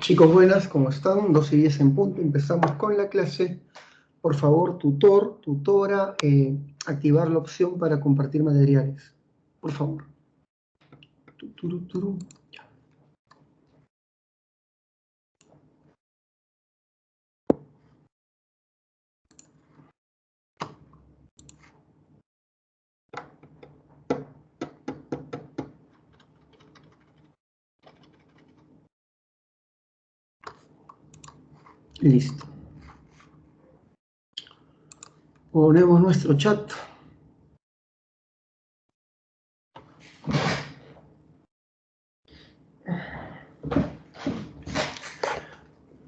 Chicos, buenas, ¿cómo están? 12:10 en punto, empezamos con la clase. Por favor, tutor, tutora, activar la opción para compartir materiales. Por favor. Tuturu. Ya. Listo. Ponemos nuestro chat.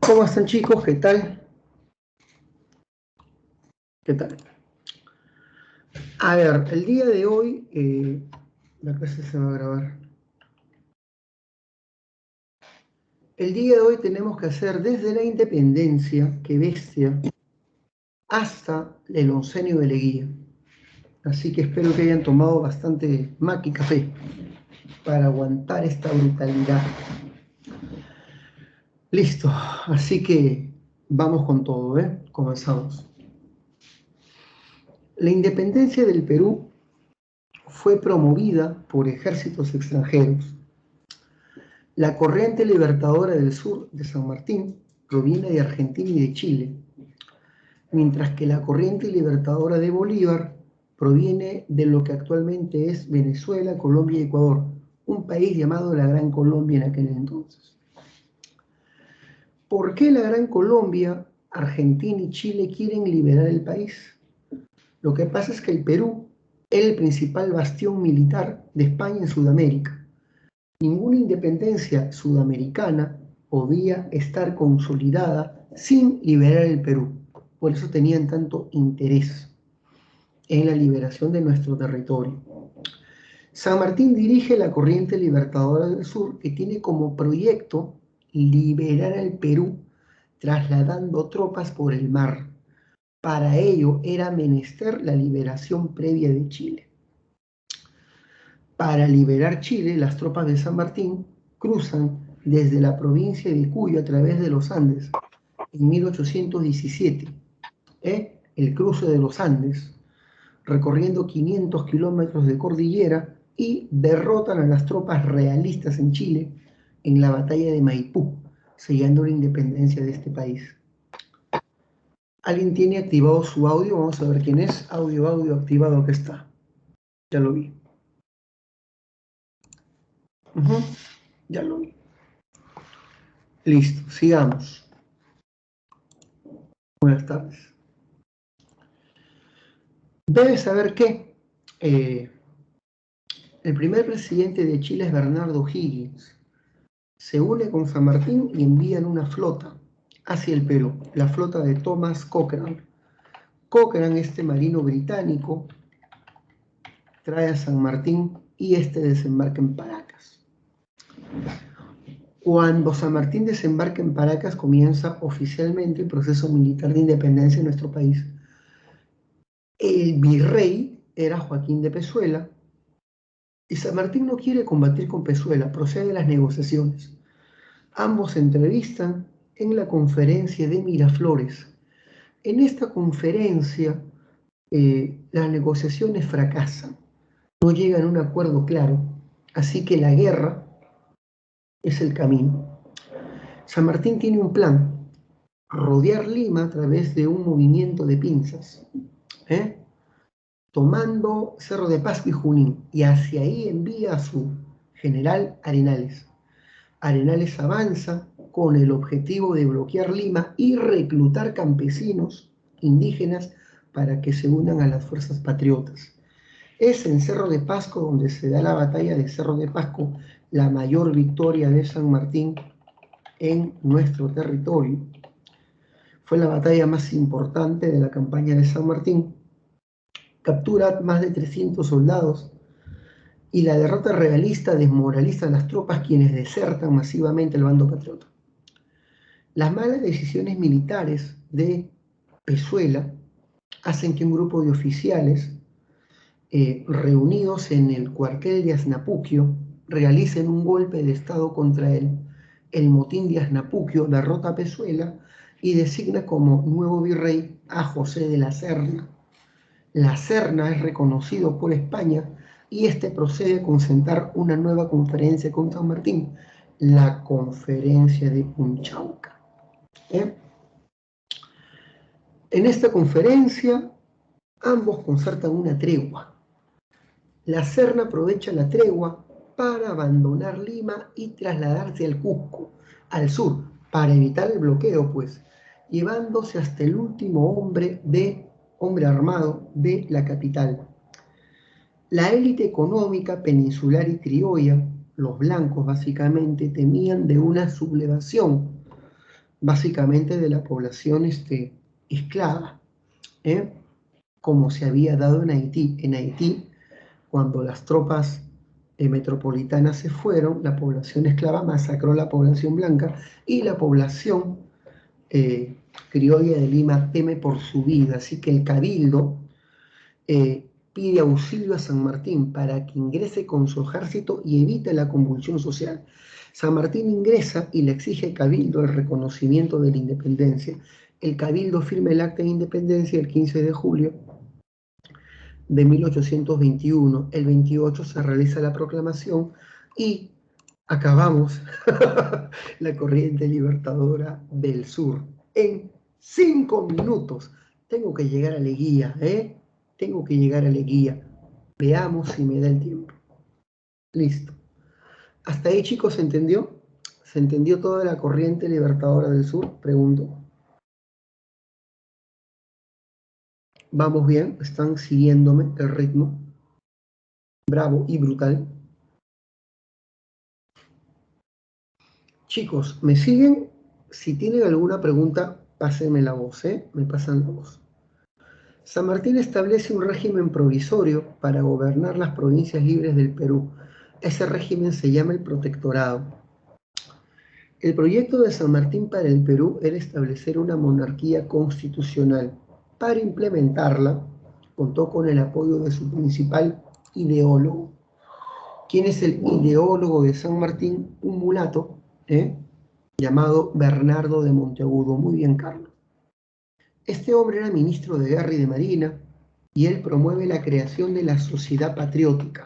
¿Cómo están, chicos? ¿Qué tal? ¿Qué tal? A ver, el día de hoy, la clase se va a grabar. El día de hoy tenemos que hacer desde la independencia, qué bestia, hasta el oncenio de Leguía. Así que espero que hayan tomado bastante maqui café para aguantar esta brutalidad. Listo, así que vamos con todo, ¿eh? Comenzamos. La independencia del Perú fue promovida por ejércitos extranjeros. La corriente libertadora del sur de San Martín proviene de Argentina y de Chile, mientras que la corriente libertadora de Bolívar proviene de lo que actualmente es Venezuela, Colombia y Ecuador, un país llamado la Gran Colombia en aquel entonces. ¿Por qué la Gran Colombia, Argentina y Chile quieren liberar el país? Lo que pasa es que el Perú era el principal bastión militar de España en Sudamérica. Ninguna independencia sudamericana podía estar consolidada sin liberar el Perú. Por eso tenían tanto interés en la liberación de nuestro territorio. San Martín dirige la corriente libertadora del sur, que tiene como proyecto liberar al Perú trasladando tropas por el mar. Para ello era menester la liberación previa de Chile. Para liberar Chile, las tropas de San Martín cruzan desde la provincia de Cuyo a través de los Andes en 1817, el cruce de los Andes, recorriendo 500 kilómetros de cordillera y derrotan a las tropas realistas en Chile en la batalla de Maipú, sellando la independencia de este país. ¿Alguien tiene activado su audio? Vamos a ver quién es. Audio activado, aquí está. Ya lo vi. Ya lo vi. Listo, sigamos. Buenas tardes. Debes saber que el primer presidente de Chile es Bernardo Higgins. Se une con San Martín y envían una flota hacia el Perú, la flota de Thomas Cochrane. Cochrane, este marino británico, trae a San Martín y este desembarca en Paracas. Cuando San Martín desembarca en Paracas, comienza oficialmente el proceso militar de independencia en nuestro país. El virrey era Joaquín de Pezuela y San Martín no quiere combatir con Pezuela, procede a las negociaciones. Ambos se entrevistan en la conferencia de Miraflores. En esta conferencia, las negociaciones fracasan, no llegan a un acuerdo claro, así que la guerra es el camino. San Martín tiene un plan: rodear Lima a través de un movimiento de pinzas, tomando Cerro de Pasco y Junín, y hacia ahí envía a su general Arenales. Arenales avanza con el objetivo de bloquear Lima y reclutar campesinos indígenas para que se unan a las fuerzas patriotas. Es en Cerro de Pasco donde se da la batalla de Cerro de Pasco, la mayor victoria de San Martín en nuestro territorio. Fue la batalla más importante de la campaña de San Martín. Captura más de 300 soldados y la derrota realista desmoraliza a las tropas, quienes desertan masivamente el bando patriota. Las malas decisiones militares de Pezuela hacen que un grupo de oficiales reunidos en el cuartel de Asnapuquio realicen un golpe de estado contra él el motín de Asnapuquio derrota a Pezuela y designa como nuevo virrey a José de la Serna. La Serna es reconocido por España y este procede a concentrar una nueva conferencia con San Martín, la Conferencia de Punchauca. En esta conferencia, ambos concertan una tregua. La Serna aprovecha la tregua para abandonar Lima y trasladarse al Cusco, al sur, para evitar el bloqueo, pues, llevándose hasta el último hombre armado de la capital. La élite económica peninsular y criolla, los blancos básicamente, temían de una sublevación, básicamente de la población esclava, como se había dado en Haití. En Haití, cuando las tropas metropolitanas se fueron, la población esclava masacró a la población blanca y la población criolla de Lima teme por su vida, así que el cabildo pide auxilio a San Martín para que ingrese con su ejército y evite la convulsión social. San Martín ingresa y le exige al cabildo el reconocimiento de la independencia. El cabildo firma el acta de independencia el 15 de julio de 1821. El 28 se realiza la proclamación y acabamos la corriente libertadora del sur. En 5 minutos tengo que llegar a Leguía, Tengo que llegar a Leguía. Veamos si me da el tiempo. Listo. ¿Hasta ahí, chicos, se entendió? ¿Se entendió toda la corriente libertadora del sur? Pregunto. ¿Vamos bien? ¿Están siguiéndome el ritmo? Bravo y brutal. Chicos, ¿me siguen? Si tienen alguna pregunta, pásenme la voz, Me pasan la voz. San Martín establece un régimen provisorio para gobernar las provincias libres del Perú. Ese régimen se llama el Protectorado. El proyecto de San Martín para el Perú era establecer una monarquía constitucional. Para implementarla, contó con el apoyo de su principal ideólogo. ¿Quién es el ideólogo de San Martín? Un mulato, llamado Bernardo de Monteagudo. Muy bien, Carlos. Este hombre era ministro de Guerra y de Marina y él promueve la creación de la Sociedad Patriótica.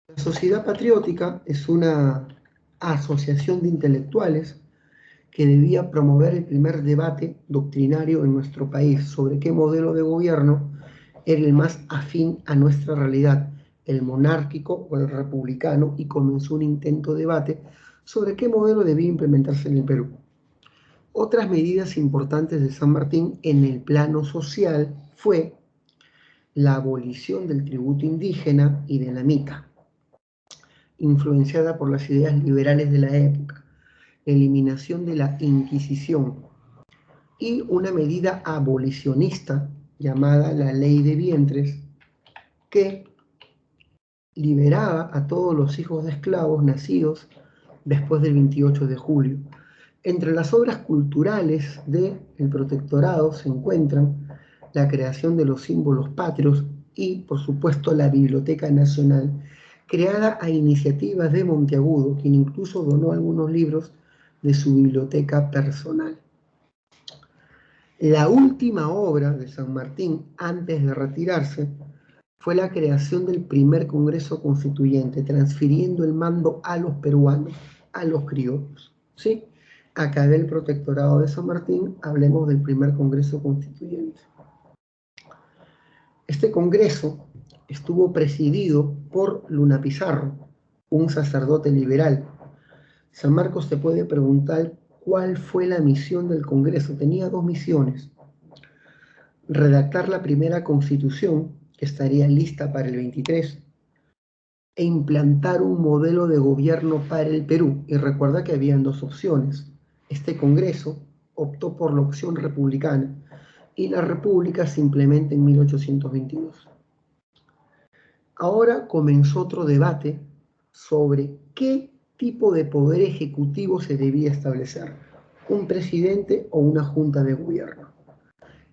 La Sociedad Patriótica es una asociación de intelectuales que debía promover el primer debate doctrinario en nuestro país sobre qué modelo de gobierno era el más afín a nuestra realidad, el monárquico o el republicano, y comenzó un intento de debate sobre qué modelo debía implementarse en el Perú. Otras medidas importantes de San Martín en el plano social fue la abolición del tributo indígena y de la mica, influenciada por las ideas liberales de la época, la eliminación de la Inquisición y una medida abolicionista llamada la Ley de Vientres, que liberaba a todos los hijos de esclavos nacidos después del 28 de julio. Entre las obras culturales del protectorado se encuentran la creación de los símbolos patrios y, por supuesto, la Biblioteca Nacional, creada a iniciativas de Monteagudo, quien incluso donó algunos libros de su biblioteca personal. La última obra de San Martín, antes de retirarse, fue la creación del primer Congreso Constituyente, transfiriendo el mando a los peruanos, a los criollos, ¿sí? Acabé el protectorado de San Martín, hablemos del primer Congreso Constituyente. Este Congreso estuvo presidido por Luna Pizarro, un sacerdote liberal. San Marcos te puede preguntar cuál fue la misión del Congreso. Tenía 2 misiones. Redactar la primera Constitución, que estaría lista para el 23, e implantar un modelo de gobierno para el Perú. Y recuerda que habían 2 opciones. Este Congreso optó por la opción republicana y la República se implementa en 1822. Ahora comenzó otro debate sobre qué tipo de poder ejecutivo se debía establecer, un presidente o una junta de gobierno.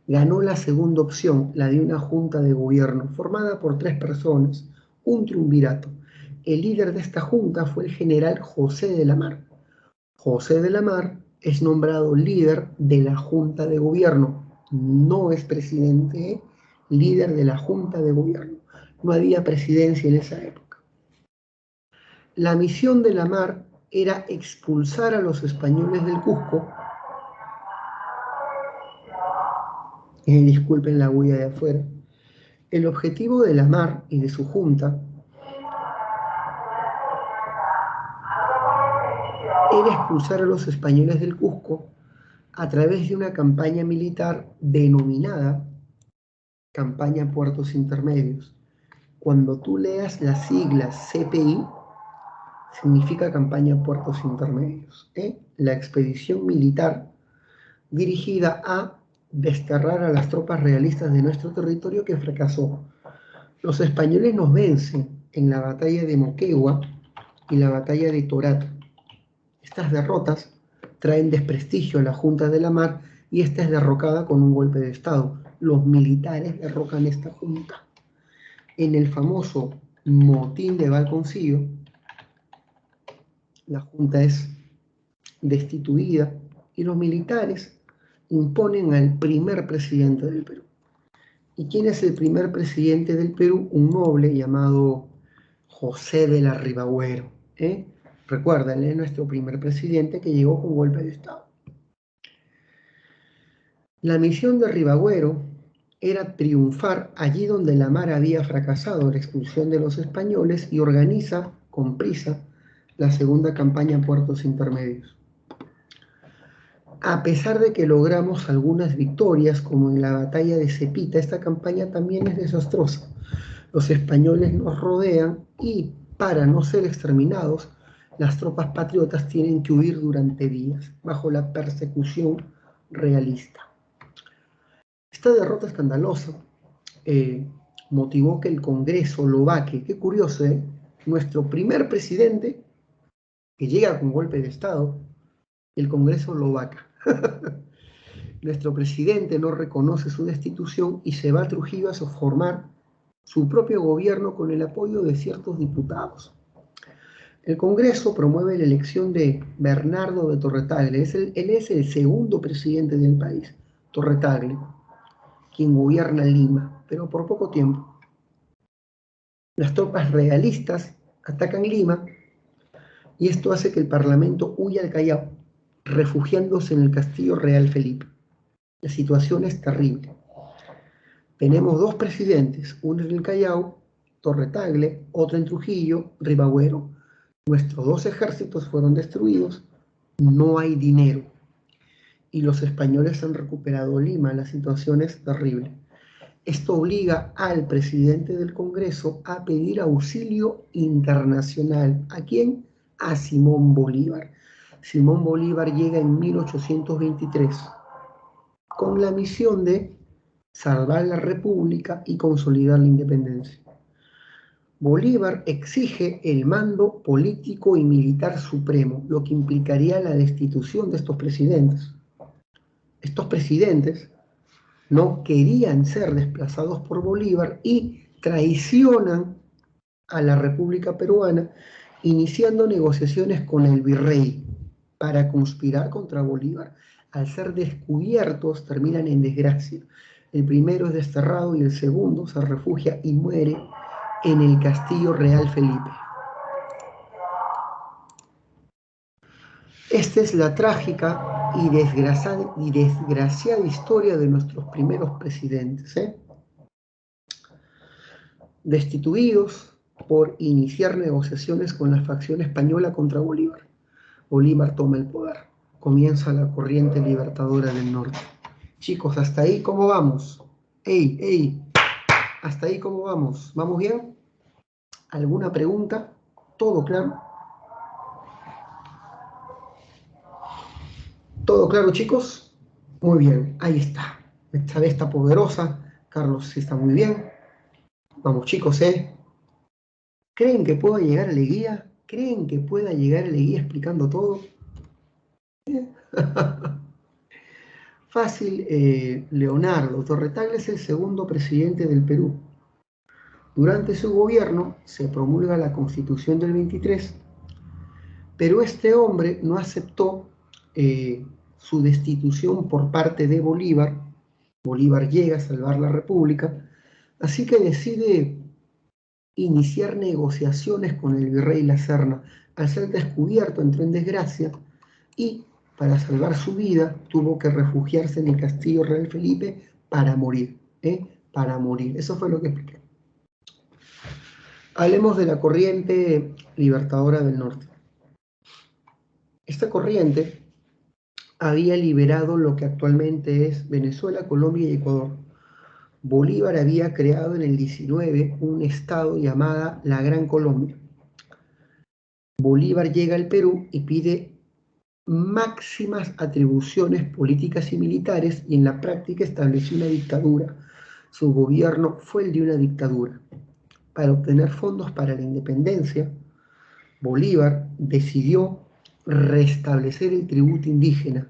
Ganó la segunda opción, la de una junta de gobierno formada por 3 personas, un triunvirato. el líder de esta junta fue el general José de la Mar. José de la Mar es nombrado líder de la Junta de Gobierno, no es presidente, líder de la Junta de Gobierno. No había presidencia en esa época. La misión de la Mar era expulsar a los españoles del Cusco. Disculpen la bulla de afuera. El objetivo de la Mar y de su junta era expulsar a los españoles del Cusco a través de una campaña militar denominada Campaña Puertos Intermedios. Cuando tú leas las siglas CPI, significa Campaña Puertos Intermedios. La expedición militar dirigida a desterrar a las tropas realistas de nuestro territorio que fracasó. Los españoles nos vencen en la batalla de Moquegua y la batalla de Torata. Estas derrotas traen desprestigio a la Junta de la Mar y esta es derrocada con un golpe de Estado. Los militares derrocan esta junta. En el famoso motín de Balconcillo, la junta es destituida y los militares imponen al primer presidente del Perú. ¿Y quién es el primer presidente del Perú? Un noble llamado José de la Ribagüero. Recuerden, es nuestro primer presidente que llegó con golpe de Estado. La misión de Ribagüero era triunfar allí donde la Mar había fracasado, la expulsión de los españoles, y organiza con prisa la segunda campaña Puertos Intermedios. A pesar de que logramos algunas victorias, como en la batalla de Cepita, esta campaña también es desastrosa. Los españoles nos rodean y, para no ser exterminados, las tropas patriotas tienen que huir durante días, bajo la persecución realista. Esta derrota escandalosa motivó que el Congreso lo vaque. Qué curioso, ¿eh? Nuestro primer presidente, que llega con golpe de Estado, el Congreso lo vaca. Nuestro presidente no reconoce su destitución y se va a Trujillo a formar su propio gobierno con el apoyo de ciertos diputados. El Congreso promueve la elección de Bernardo de Torre-Tagle. Él es el segundo presidente del país, Torre-Tagle, quien gobierna Lima, pero por poco tiempo. Las tropas realistas atacan Lima y esto hace que el Parlamento huya al Callao, refugiándose en el Castillo Real Felipe. La situación es terrible. Tenemos dos presidentes, uno en el Callao, Torre-Tagle, otro en Trujillo, Ribagüero. Nuestros dos ejércitos fueron destruidos, no hay dinero y los españoles han recuperado Lima. La situación es terrible. Esto obliga al presidente del Congreso a pedir auxilio internacional. ¿A quién? A Simón Bolívar. Simón Bolívar llega en 1823 con la misión de salvar la República y consolidar la independencia. Bolívar exige el mando político y militar supremo, lo que implicaría la destitución de estos presidentes. Estos presidentes no querían ser desplazados por Bolívar y traicionan a la República Peruana, iniciando negociaciones con el virrey para conspirar contra Bolívar. Al ser descubiertos, terminan en desgracia. El primero es desterrado y el segundo se refugia y muere en el Castillo Real Felipe. Esta es la trágica y desgraciada historia de nuestros primeros presidentes, destituidos por iniciar negociaciones con la facción española contra Bolívar. Bolívar toma el poder. Comienza la corriente libertadora del norte. Chicos, hasta ahí, ¿cómo vamos? ¡Ey! ¿Hasta ahí cómo vamos? ¿Vamos bien? ¿Alguna pregunta? ¿Todo claro? ¿Todo claro, chicos? Muy bien, ahí está. Esta vez está poderosa. Carlos sí está muy bien. Vamos, chicos, ¿Creen que pueda llegar a Leguía? ¿Creen que pueda llegar a Leguía explicando todo? Fácil, Leonardo. Torre-Tagle es el segundo presidente del Perú. Durante su gobierno se promulga la Constitución del 23, pero este hombre no aceptó su destitución por parte de Bolívar. Bolívar llega a salvar la República, así que decide iniciar negociaciones con el virrey La Serna. Al ser descubierto, entró en desgracia y, para salvar su vida, tuvo que refugiarse en el Castillo Real Felipe para morir. Para morir. Eso fue lo que expliqué. Hablemos de la corriente libertadora del norte. Esta corriente había liberado lo que actualmente es Venezuela, Colombia y Ecuador. Bolívar había creado en el 19 un estado llamado la Gran Colombia. Bolívar llega al Perú y pide máximas atribuciones políticas y militares y en la práctica estableció una dictadura. Su gobierno fue el de una dictadura. Para obtener fondos para la independencia, Bolívar decidió restablecer el tributo indígena.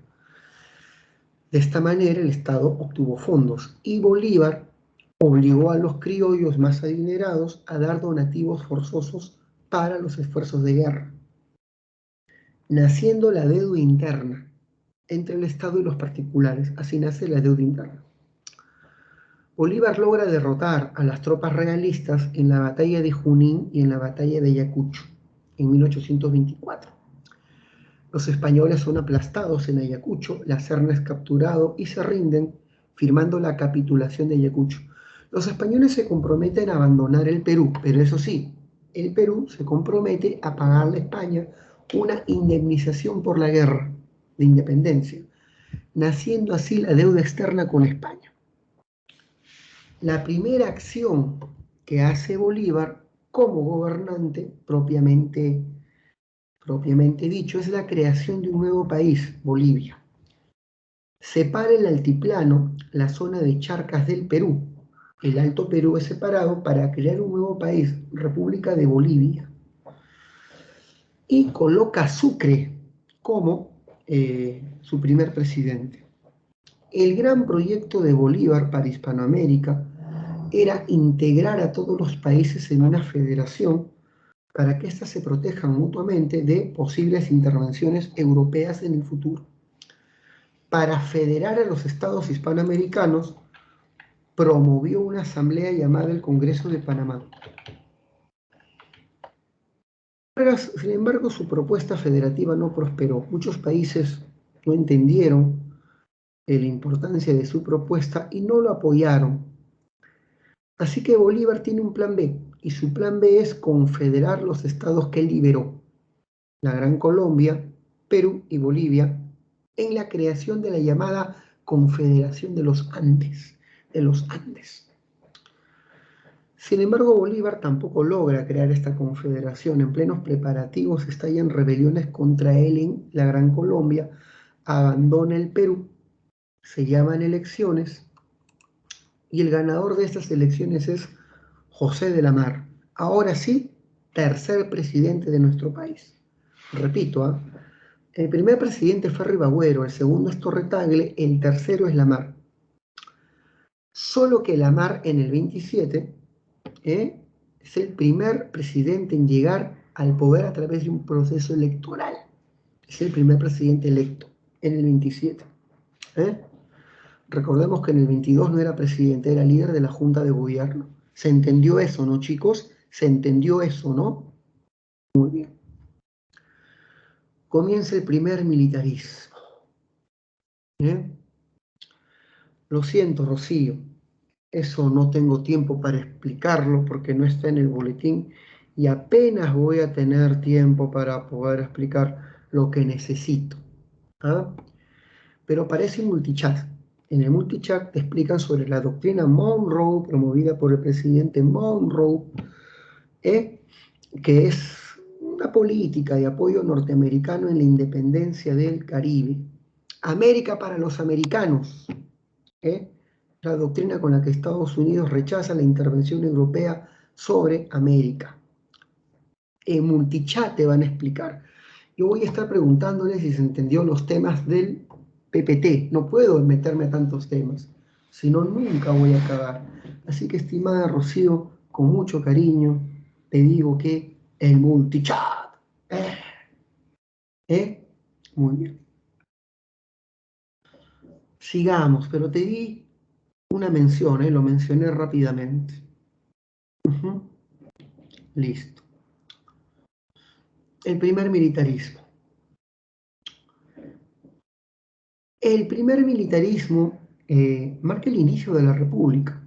De esta manera el Estado obtuvo fondos y Bolívar obligó a los criollos más adinerados a dar donativos forzosos para los esfuerzos de guerra, naciendo la deuda interna entre el Estado y los particulares. Así nace la deuda interna. Bolívar logra derrotar a las tropas realistas en la batalla de Junín y en la batalla de Ayacucho en 1824. Los españoles son aplastados en Ayacucho, La Serna es capturado y se rinden, firmando la capitulación de Ayacucho. Los españoles se comprometen a abandonar el Perú, pero eso sí, el Perú se compromete a pagarle a España una indemnización por la guerra de independencia, naciendo así la deuda externa con España. La primera acción que hace Bolívar como gobernante propiamente dicho, es la creación de un nuevo país, Bolivia. Separa el altiplano, la zona de charcas del Perú. El Alto Perú es separado para crear un nuevo país, República de Bolivia. Y coloca a Sucre como su primer presidente. El gran proyecto de Bolívar para Hispanoamérica era integrar a todos los países en una federación para que éstas se protejan mutuamente de posibles intervenciones europeas en el futuro. Para federar a los estados hispanoamericanos, promovió una asamblea llamada el Congreso de Panamá. Sin embargo, su propuesta federativa no prosperó. Muchos países no entendieron la importancia de su propuesta y no lo apoyaron. Así que Bolívar tiene un plan B, y su plan B es confederar los estados que liberó, la Gran Colombia, Perú y Bolivia, en la creación de la llamada Confederación de los Andes. Sin embargo, Bolívar tampoco logra crear esta confederación. En plenos preparativos estallan rebeliones contra él en la Gran Colombia, abandona el Perú, se llaman elecciones y el ganador de estas elecciones es José de la Mar. Ahora sí, tercer presidente de nuestro país. Repito, el primer presidente fue Ribagüero, el segundo es Torre-Tagle, el tercero es Lamar. Solo que Lamar en el 27 es el primer presidente en llegar al poder a través de un proceso electoral. Es el primer presidente electo en el 27. Recordemos que en el 22 no era presidente, era líder de la Junta de Gobierno. ¿Se entendió eso, no, chicos? ¿Se entendió eso, no? Muy bien. Comienza el primer militarismo. Lo siento, Rocío, eso no tengo tiempo para explicarlo porque no está en el boletín y apenas voy a tener tiempo para poder explicar lo que necesito. Pero aparece multichat. En el multichat te explican sobre la doctrina Monroe, promovida por el presidente Monroe, que es una política de apoyo norteamericano en la independencia del Caribe. América para los americanos. La doctrina con la que Estados Unidos rechaza la intervención europea sobre América. En multichat te van a explicar. Yo voy a estar preguntándoles si se entendió los temas del PPT. No puedo meterme a tantos temas, si no nunca voy a acabar. Así que, estimada Rocío, con mucho cariño, te digo que el multichat. Muy bien. Sigamos, pero te di una mención, lo mencioné rápidamente. Listo. El primer militarismo. El primer militarismo marca el inicio de la República.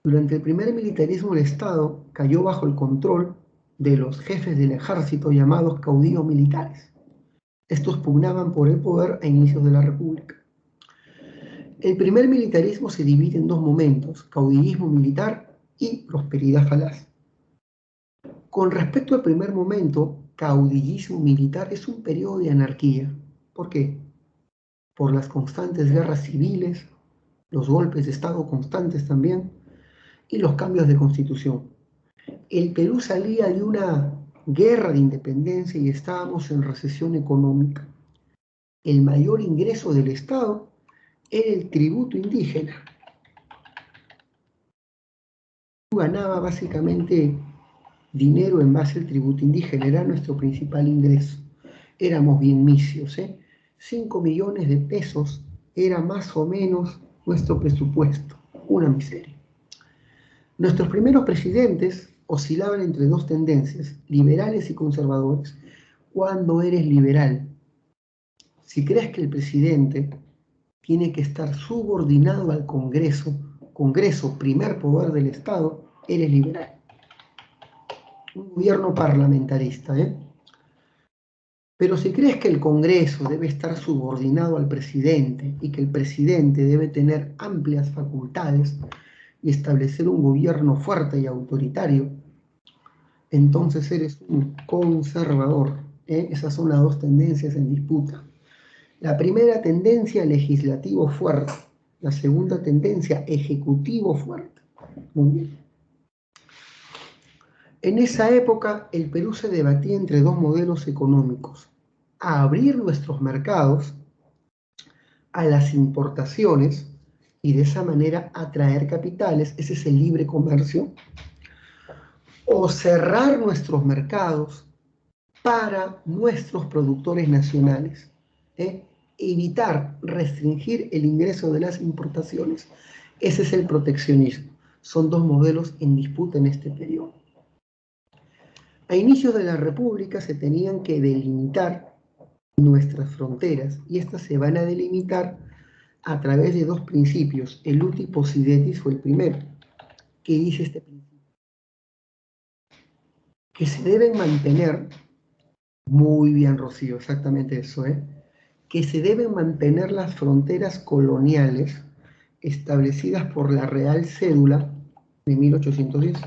Durante el primer militarismo el Estado cayó bajo el control de los jefes del ejército llamados caudillos militares. Estos pugnaban por el poder a inicios de la República. El primer militarismo se divide en dos momentos, caudillismo militar y prosperidad falaz. Con respecto al primer momento, caudillismo militar es un periodo de anarquía. ¿Por qué? Por las constantes guerras civiles, los golpes de Estado constantes también, y los cambios de constitución. El Perú salía de una guerra de independencia y estábamos en recesión económica. El mayor ingreso del Estado era el tributo indígena. Ganaba básicamente dinero en base al tributo indígena, era nuestro principal ingreso. Éramos bien misios, 5 millones de pesos era más o menos nuestro presupuesto, una miseria. Nuestros primeros presidentes oscilaban entre dos tendencias, liberales y conservadores. Cuando eres liberal, si crees que el presidente tiene que estar subordinado al Congreso, primer poder del Estado, eres liberal. Un gobierno parlamentarista, Pero si crees que el Congreso debe estar subordinado al presidente y que el presidente debe tener amplias facultades y establecer un gobierno fuerte y autoritario, entonces eres un conservador. Esas son las dos tendencias en disputa. La primera tendencia, legislativo fuerte. La segunda tendencia, ejecutivo fuerte. Muy bien. En esa época, el Perú se debatía entre dos modelos económicos. A abrir nuestros mercados a las importaciones y de esa manera atraer capitales, ese es el libre comercio, o cerrar nuestros mercados para nuestros productores nacionales, evitar, restringir el ingreso de las importaciones. Ese es el proteccionismo. Son dos modelos en disputa en este periodo. A inicios de la República se tenían que delimitar nuestras fronteras y estas se van a delimitar a través de dos principios. El uti possidetis fue el primero. ¿Qué dice este principio? Que se deben mantener, muy bien Rocío, exactamente eso, que se deben mantener las fronteras coloniales establecidas por la Real Cédula de 1810.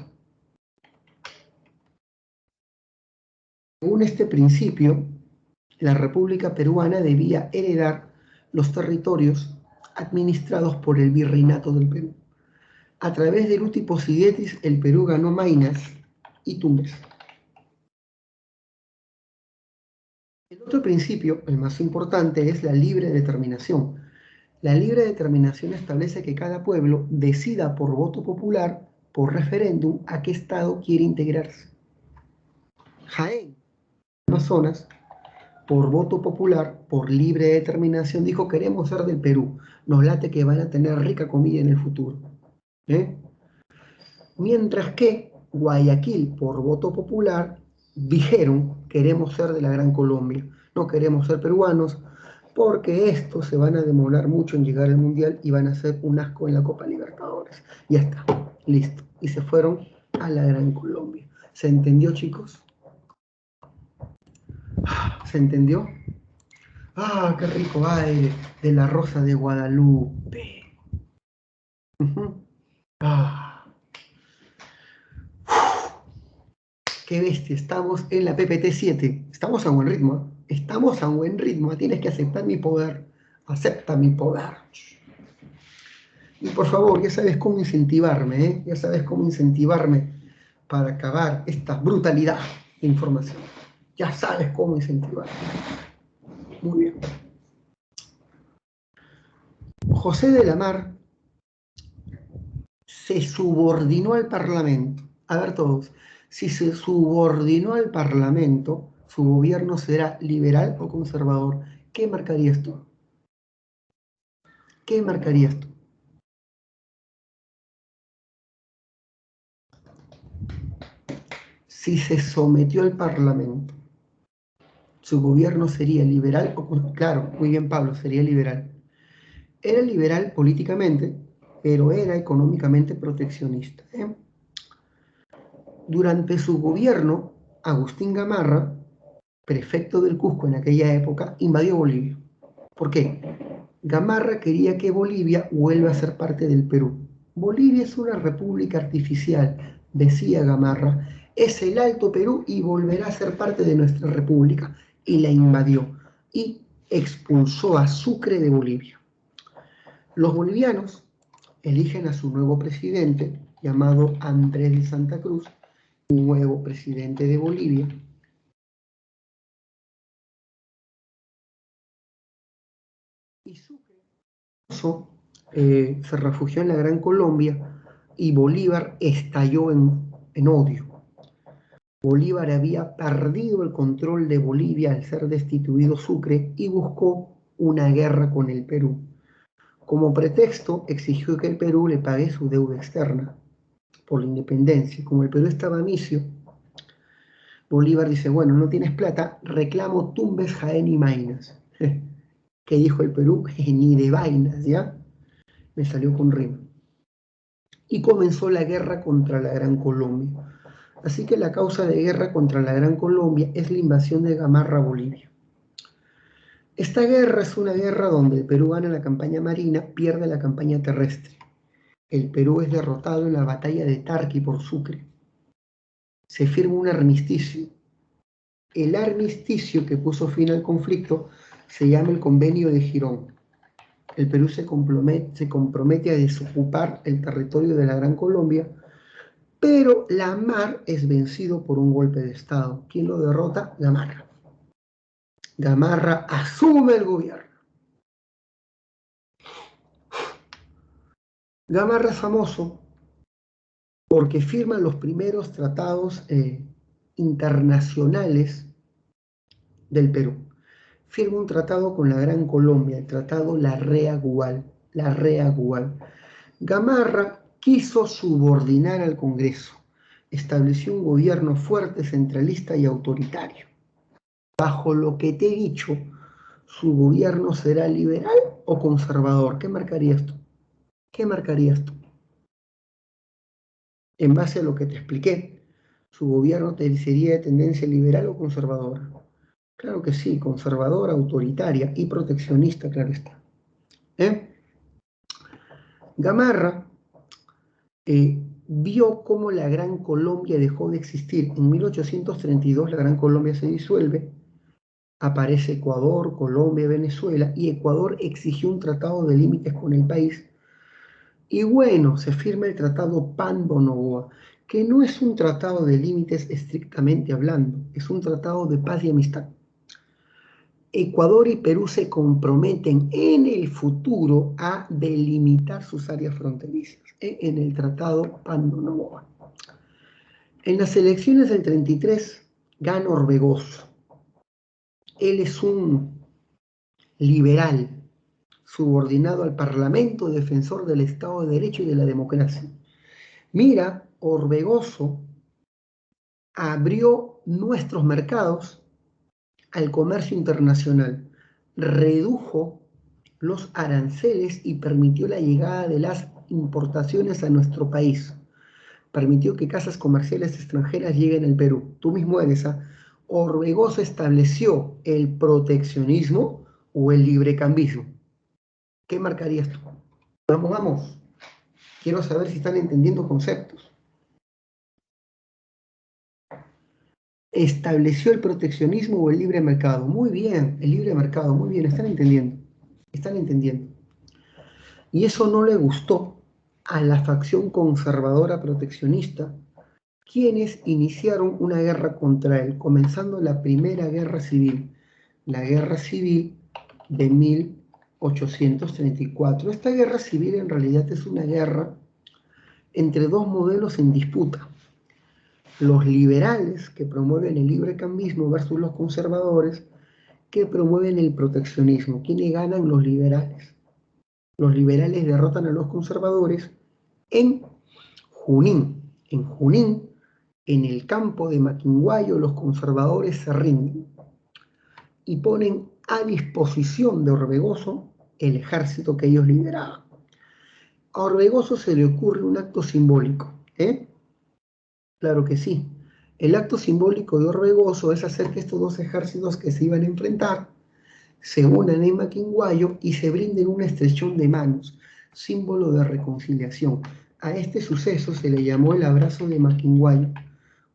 Según este principio, la República Peruana debía heredar los territorios administrados por el Virreinato del Perú. A través del uti possidetis, el Perú ganó Maynas y Tumbes. El otro principio, el más importante, es la libre determinación. La libre determinación establece que cada pueblo decida por voto popular, por referéndum, a qué estado quiere integrarse. Jaén, Amazonas, por voto popular, por libre determinación, dijo: queremos ser del Perú, nos late que van a tener rica comida en el futuro. Mientras que Guayaquil, por voto popular, dijeron: queremos ser de la Gran Colombia, no queremos ser peruanos, porque estos se van a demorar mucho en llegar al Mundial y van a hacer un asco en la Copa Libertadores. Ya está, listo. Y se fueron a la Gran Colombia. ¿Se entendió, chicos? ¿Se entendió? ¡Ah, qué rico aire de la Rosa de Guadalupe! ¡Ah! ¡Qué bestia! Estamos en la PPT 7. Estamos a buen ritmo. Estamos a buen ritmo. Tienes que aceptar mi poder. Acepta mi poder. Y por favor, ya sabes cómo incentivarme, Ya sabes cómo incentivarme para acabar esta brutalidad de información. Ya sabes cómo incentivarme. Muy bien. José de la Mar se subordinó al Parlamento. A ver todos, si se subordinó al Parlamento, su gobierno será liberal o conservador. ¿Qué marcarías tú? ¿Qué marcarías tú? Si se sometió al Parlamento, su gobierno sería liberal o claro, muy bien Pablo, sería liberal. Era liberal políticamente, pero era económicamente proteccionista. Durante su gobierno, Agustín Gamarra, prefecto del Cusco en aquella época, invadió Bolivia. ¿Por qué? Gamarra quería que Bolivia vuelva a ser parte del Perú. Bolivia es una república artificial, decía Gamarra. Es el Alto Perú y volverá a ser parte de nuestra república. Y la invadió y expulsó a Sucre de Bolivia. Los bolivianos eligen a su nuevo presidente, llamado Andrés de Santa Cruz, nuevo presidente de Bolivia. Y Sucre se refugió en la Gran Colombia y Bolívar estalló en odio. Bolívar había perdido el control de Bolivia al ser destituido Sucre y buscó una guerra con el Perú. Como pretexto, exigió que el Perú le pague su deuda externa por la independencia. Como el Perú estaba misio, Bolívar dice, bueno, no tienes plata, reclamo Tumbes, Jaén y Maynas. ¿Qué dijo el Perú? Ni de vainas, ¿ya? Me salió con rima. Y comenzó la guerra contra la Gran Colombia. Así que la causa de guerra contra la Gran Colombia es la invasión de Gamarra a Bolivia. Esta guerra es una guerra donde el Perú gana la campaña marina, pierde la campaña terrestre. El Perú es derrotado en la batalla de Tarqui por Sucre. Se firma un armisticio. El armisticio que puso fin al conflicto se llama el Convenio de Girón. El Perú se compromete a desocupar el territorio de la Gran Colombia, pero la mar es vencido por un golpe de Estado. ¿Quién lo derrota? Gamarra. Gamarra asume el gobierno. Gamarra es famoso porque firma los primeros tratados internacionales del Perú. Firma un tratado con la Gran Colombia, el tratado Larrea-Gual. Gamarra quiso subordinar al Congreso. Estableció un gobierno fuerte, centralista y autoritario. Bajo lo que te he dicho, ¿su gobierno será liberal o conservador? ¿Qué marcarías tú? ¿Qué marcarías tú? En base a lo que te expliqué, ¿su gobierno sería de tendencia liberal o conservadora? Claro que sí, conservadora, autoritaria y proteccionista, claro está. Gamarra vio cómo la Gran Colombia dejó de existir. En 1832 la Gran Colombia se disuelve, aparece Ecuador, Colombia, Venezuela, y Ecuador exigió un tratado de límites con el país. Y bueno, se firma el tratado Pan-Bonoboa, que no es un tratado de límites estrictamente hablando, es un tratado de paz y amistad. Ecuador y Perú se comprometen en el futuro a delimitar sus áreas fronterizas en el tratado Pan-Bonoboa. En las elecciones del 33 gana Orbegoso. Él es un liberal, subordinado al Parlamento, defensor del Estado de Derecho y de la democracia. Mira, Orbegoso abrió nuestros mercados al comercio internacional, redujo los aranceles y permitió la llegada de las importaciones a nuestro país. Permitió que casas comerciales extranjeras lleguen al Perú. Tú mismo eres, Orbegoso estableció el proteccionismo o el librecambismo. ¿Qué marcarías tú? Vamos, vamos. Quiero saber si están entendiendo conceptos. Estableció el proteccionismo o el libre mercado. Muy bien, el libre mercado, muy bien, están entendiendo. Están entendiendo. Y eso no le gustó a la facción conservadora proteccionista, quienes iniciaron una guerra contra él, comenzando la Primera Guerra Civil, la Guerra Civil de 1834. Esta guerra civil en realidad es una guerra entre dos modelos en disputa. Los liberales, que promueven el librecambismo, versus los conservadores, que promueven el proteccionismo. ¿Quiénes ganan? Los liberales. Los liberales derrotan a los conservadores en Junín. En Junín, en el campo de Maquinguayo, los conservadores se rinden y ponen a disposición de Orbegoso el ejército que ellos lideraban. A Orbegoso se le ocurre un acto simbólico, ¿eh? Claro que sí. El acto simbólico de Orbegoso es hacer que estos dos ejércitos que se iban a enfrentar se unan en Maquinguayo y se brinden una estrechón de manos, símbolo de reconciliación. A este suceso se le llamó el abrazo de Maquinguayo.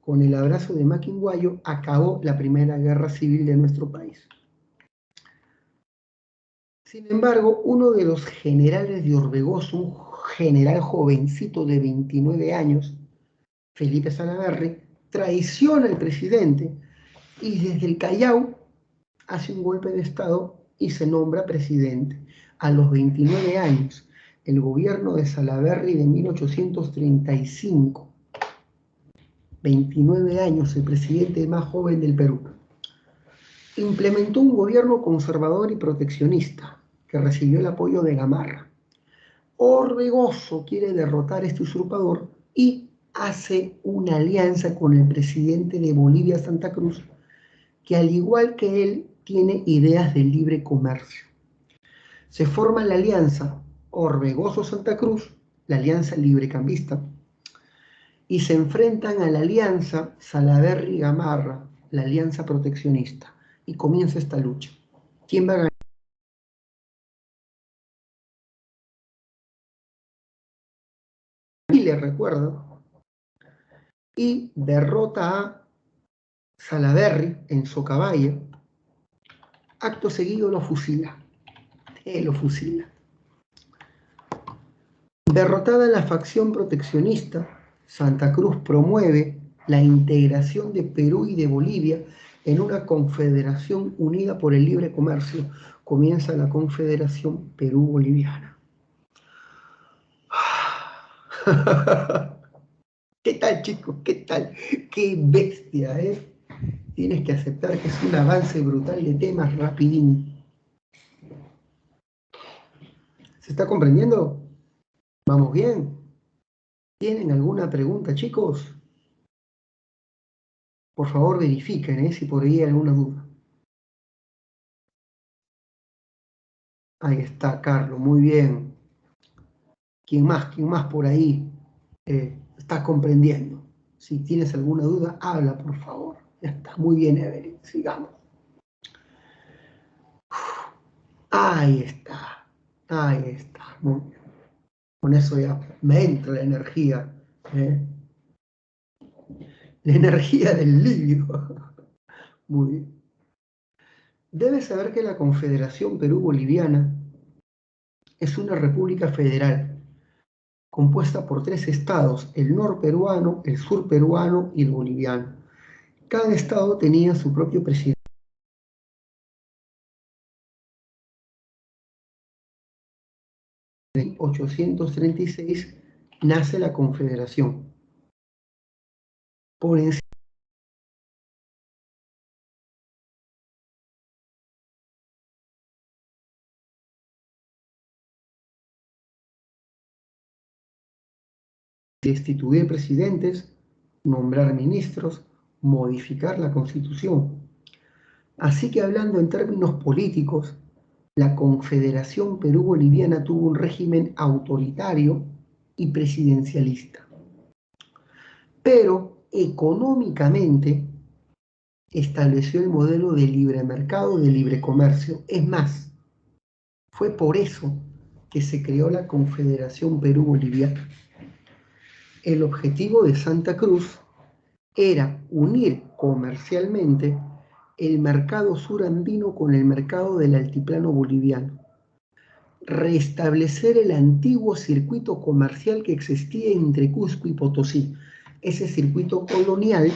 Con el abrazo de Maquinguayo acabó la primera guerra civil de nuestro país. Sin embargo, uno de los generales de Orbegoso, un general jovencito de 29 años, Felipe Salaverry, traiciona al presidente y desde el Callao hace un golpe de Estado y se nombra presidente. A los 29 años, el gobierno de Salaverry de 1835, 29 años, el presidente más joven del Perú, implementó un gobierno conservador y proteccionista que recibió el apoyo de Gamarra. Orbegoso quiere derrotar a este usurpador y hace una alianza con el presidente de Bolivia, Santa Cruz, que al igual que él tiene ideas de libre comercio. Se forma la alianza Orbegoso-Santa Cruz, la alianza librecambista, y se enfrentan a la alianza Salaverry-Gamarra, la alianza proteccionista, y comienza esta lucha. ¿Quién va a ganar? Le recuerda, y derrota a Salaverry en Socabaya. Acto seguido lo fusila. Lo fusila. Derrotada la facción proteccionista, Santa Cruz promueve la integración de Perú y de Bolivia en una confederación unida por el libre comercio. Comienza la Confederación Perú-Boliviana. ¿Qué tal, chicos? ¿Qué tal? ¡Qué bestia, eh! Tienes que aceptar que es un avance brutal de temas rapidín. ¿Se está comprendiendo? ¿Vamos bien? ¿Tienen alguna pregunta, chicos? Por favor, verifiquen, si por ahí hay alguna duda. Ahí está, Carlos, muy bien. ¿Quién más? ¿Quién más por ahí está comprendiendo? Si tienes alguna duda, habla, por favor. Ya está, muy bien, Evelyn. Sigamos. Ahí está. Ahí está. Muy bien. Con eso ya me entra la energía. La energía del líbido. Muy bien. Debes saber que la Confederación Perú-Boliviana es una república federal compuesta por 3 estados, el norperuano, el surperuano y el boliviano. Cada estado tenía su propio presidente. En 1836 nace la Confederación. Por encima de destituir presidentes, nombrar ministros, modificar la Constitución. Así que hablando en términos políticos, la Confederación Perú-Boliviana tuvo un régimen autoritario y presidencialista. Pero económicamente estableció el modelo de libre mercado, de libre comercio. Es más, fue por eso que se creó la Confederación Perú-Boliviana. El objetivo de Santa Cruz era unir comercialmente el mercado surandino con el mercado del altiplano boliviano, restablecer el antiguo circuito comercial que existía entre Cusco y Potosí, ese circuito colonial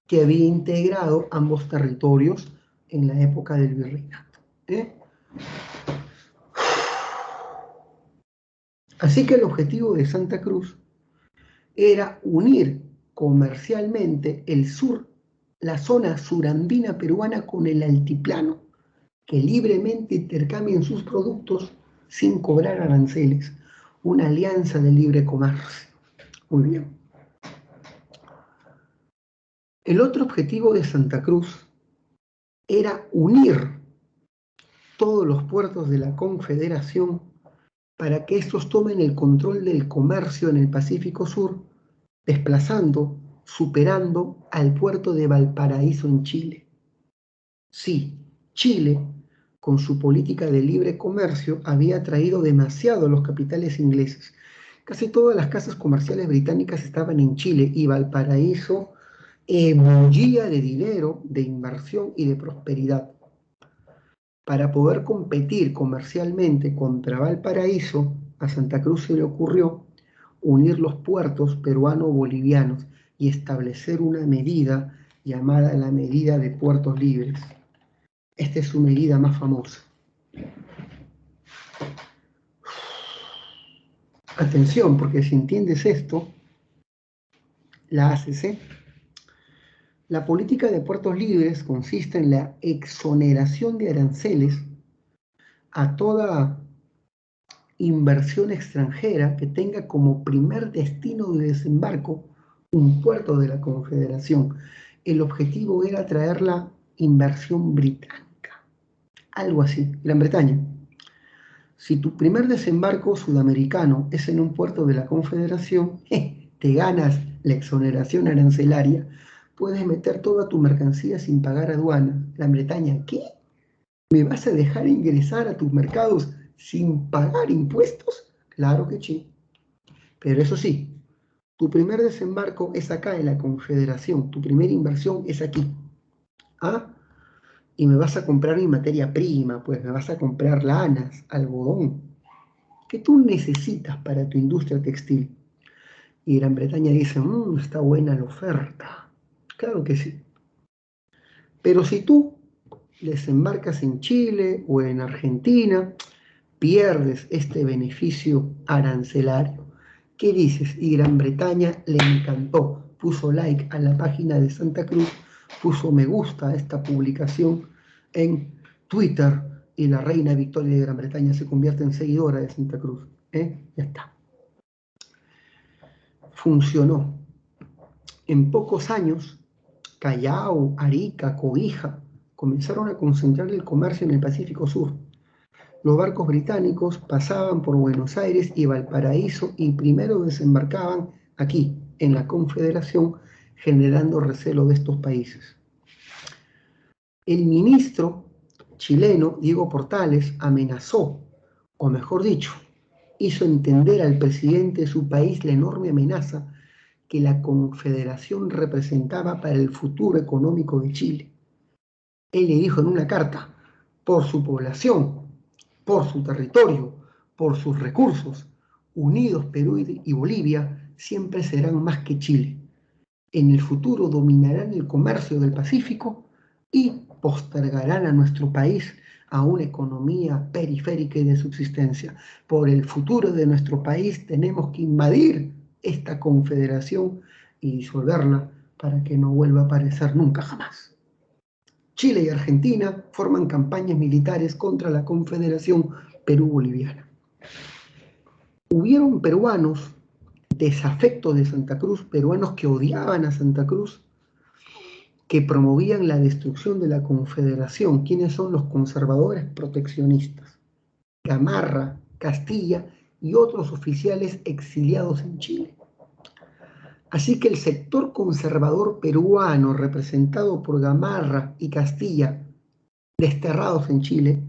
que había integrado ambos territorios en la época del virreinato. Así que el objetivo de Santa Cruz era unir comercialmente el sur, la zona surandina peruana con el altiplano, que libremente intercambien sus productos sin cobrar aranceles. Una alianza de libre comercio. Muy bien. El otro objetivo de Santa Cruz era unir todos los puertos de la Confederación para que estos tomen el control del comercio en el Pacífico Sur, desplazando, superando al puerto de Valparaíso en Chile. Sí, Chile, con su política de libre comercio, había atraído demasiado a los capitales ingleses. Casi todas las casas comerciales británicas estaban en Chile y Valparaíso ebullía de dinero, de inversión y de prosperidad. Para poder competir comercialmente contra Valparaíso, a Santa Cruz se le ocurrió unir los puertos peruano-bolivianos y establecer una medida llamada la medida de puertos libres. Esta es su medida más famosa. Atención, porque si entiendes esto, la ACC, la política de puertos libres consiste en la exoneración de aranceles a toda inversión extranjera que tenga como primer destino de desembarco un puerto de la Confederación. El objetivo era atraer la inversión británica, algo así, Gran Bretaña. Si tu primer desembarco sudamericano es en un puerto de la Confederación, te ganas la exoneración arancelaria, puedes meter toda tu mercancía sin pagar aduana. Gran Bretaña, ¿qué? ¿Me vas a dejar ingresar a tus mercados sin pagar impuestos? Claro que sí. Pero eso sí, tu primer desembarco es acá en la Confederación, tu primera inversión es aquí. ¿Ah? Y me vas a comprar mi materia prima, pues me vas a comprar lanas, algodón, que tú necesitas para tu industria textil. Y Gran Bretaña dice, está buena la oferta. Claro que sí. Pero si tú desembarcas en Chile o en Argentina, pierdes este beneficio arancelario. ¿Qué dices? Y Gran Bretaña le encantó, puso like a la página de Santa Cruz, puso me gusta a esta publicación en Twitter y la reina Victoria de Gran Bretaña se convierte en seguidora de Santa Cruz. Ya está. Funcionó. En pocos años, Callao, Arica, Cobija comenzaron a concentrar el comercio en el Pacífico Sur. Los barcos británicos pasaban por Buenos Aires y Valparaíso y primero desembarcaban aquí, en la Confederación, generando recelo de estos países. El ministro chileno, Diego Portales, amenazó, o mejor dicho, hizo entender al presidente de su país la enorme amenaza que la Confederación representaba para el futuro económico de Chile. Él le dijo en una carta, por su población, por su territorio, por sus recursos, unidos Perú y Bolivia siempre serán más que Chile. En el futuro dominarán el comercio del Pacífico y postergarán a nuestro país a una economía periférica y de subsistencia. Por el futuro de nuestro país tenemos que invadir esta confederación y disolverla para que no vuelva a aparecer nunca jamás. Chile y Argentina forman campañas militares contra la Confederación Perú-Boliviana. Hubieron peruanos desafectos de Santa Cruz, peruanos que odiaban a Santa Cruz, que promovían la destrucción de la Confederación. ¿Quiénes son los conservadores proteccionistas? Gamarra, Castilla y otros oficiales exiliados en Chile. Así que el sector conservador peruano, representado por Gamarra y Castilla, desterrados en Chile,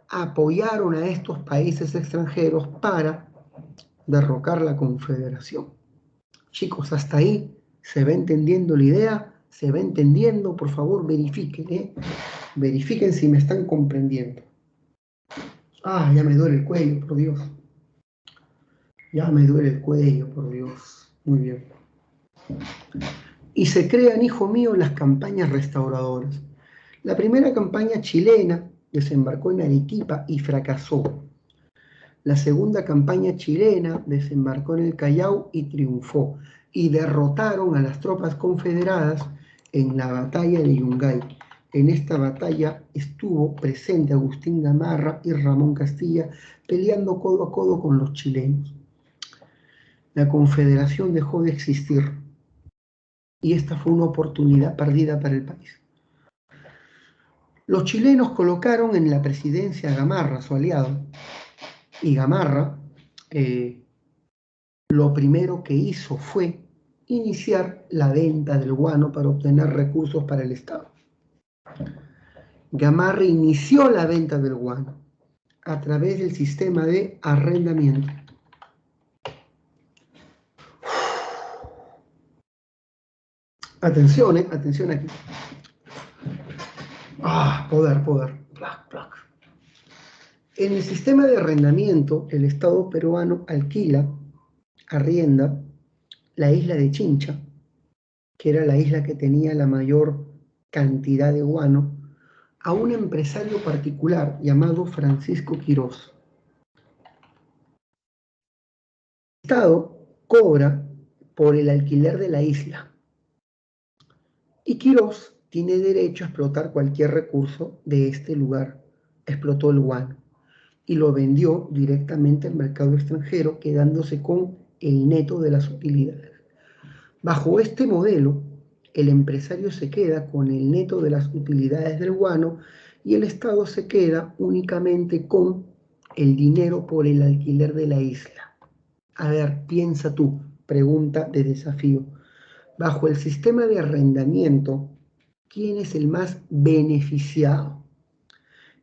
apoyaron a estos países extranjeros para derrocar la Confederación. Chicos, hasta ahí se va entendiendo la idea, se va entendiendo, por favor verifiquen, verifiquen si me están comprendiendo. Ya me duele el cuello, por Dios. Ya me duele el cuello, por Dios. Muy bien. Y se crean, hijo mío, las campañas restauradoras. La primera campaña chilena desembarcó en Arequipa y fracasó. La segunda campaña chilena desembarcó en el Callao y triunfó, y derrotaron a las tropas confederadas en la batalla de Yungay. En esta batalla estuvo presente Agustín Gamarra y Ramón Castilla peleando codo a codo con los chilenos. La Confederación dejó de existir y esta fue una oportunidad perdida para el país. Los chilenos colocaron en la presidencia a Gamarra, su aliado, y Gamarra lo primero que hizo fue iniciar la venta del guano para obtener recursos para el Estado. Gamarra inició la venta del guano a través del sistema de arrendamiento. Atención, atención aquí. Poder. Plac, plac. En el sistema de arrendamiento, el Estado peruano arrienda la isla de Chincha, que era la isla que tenía la mayor cantidad de guano, a un empresario particular llamado Francisco Quirós. El Estado cobra por el alquiler de la isla y Quirós tiene derecho a explotar cualquier recurso de este lugar. Explotó el guano y lo vendió directamente al mercado extranjero, quedándose con el neto de las utilidades. Bajo este modelo, el empresario se queda con el neto de las utilidades del guano y el Estado se queda únicamente con el dinero por el alquiler de la isla. A ver, piensa tú, pregunta de desafío. Bajo el sistema de arrendamiento, ¿quién es el más beneficiado?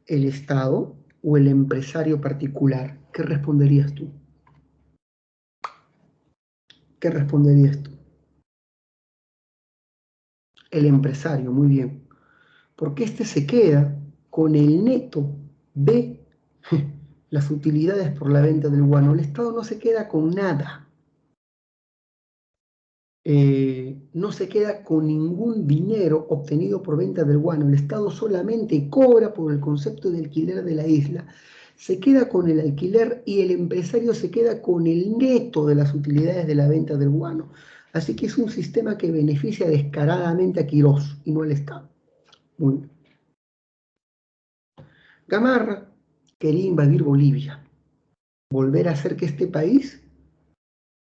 ¿El Estado o el empresario particular? ¿Qué responderías tú? ¿Qué responderías tú? El empresario, muy bien. Porque este se queda con el neto de las utilidades por la venta del guano. El Estado no se queda con nada. No se queda con ningún dinero obtenido por venta del guano. El Estado solamente cobra por el concepto de alquiler de la isla. Se queda con el alquiler y el empresario se queda con el neto de las utilidades de la venta del guano. Así que es un sistema que beneficia descaradamente a Quirós y no al Estado. Muy bien. Gamarra quería invadir Bolivia, volver a hacer que este país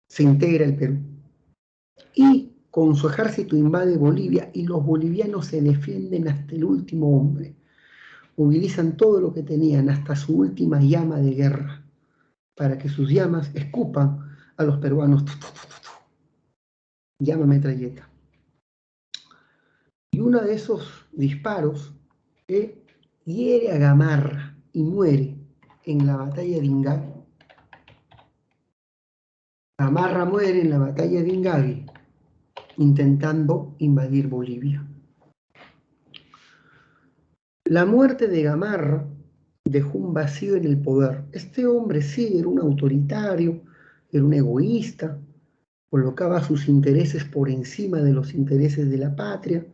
se integre al Perú. Y con su ejército invade Bolivia y los bolivianos se defienden hasta el último hombre. Movilizan todo lo que tenían, hasta su última llama de guerra, para que sus llamas escupan a los peruanos. Llama metralleta. Y uno de esos disparos hiere a Gamarra y muere en la batalla de Ingavi. Gamarra muere en la batalla de Ingavi intentando invadir Bolivia. La muerte de Gamarra dejó un vacío en el poder. Este hombre sí era un autoritario, era un egoísta, colocaba sus intereses por encima de los intereses de la patria,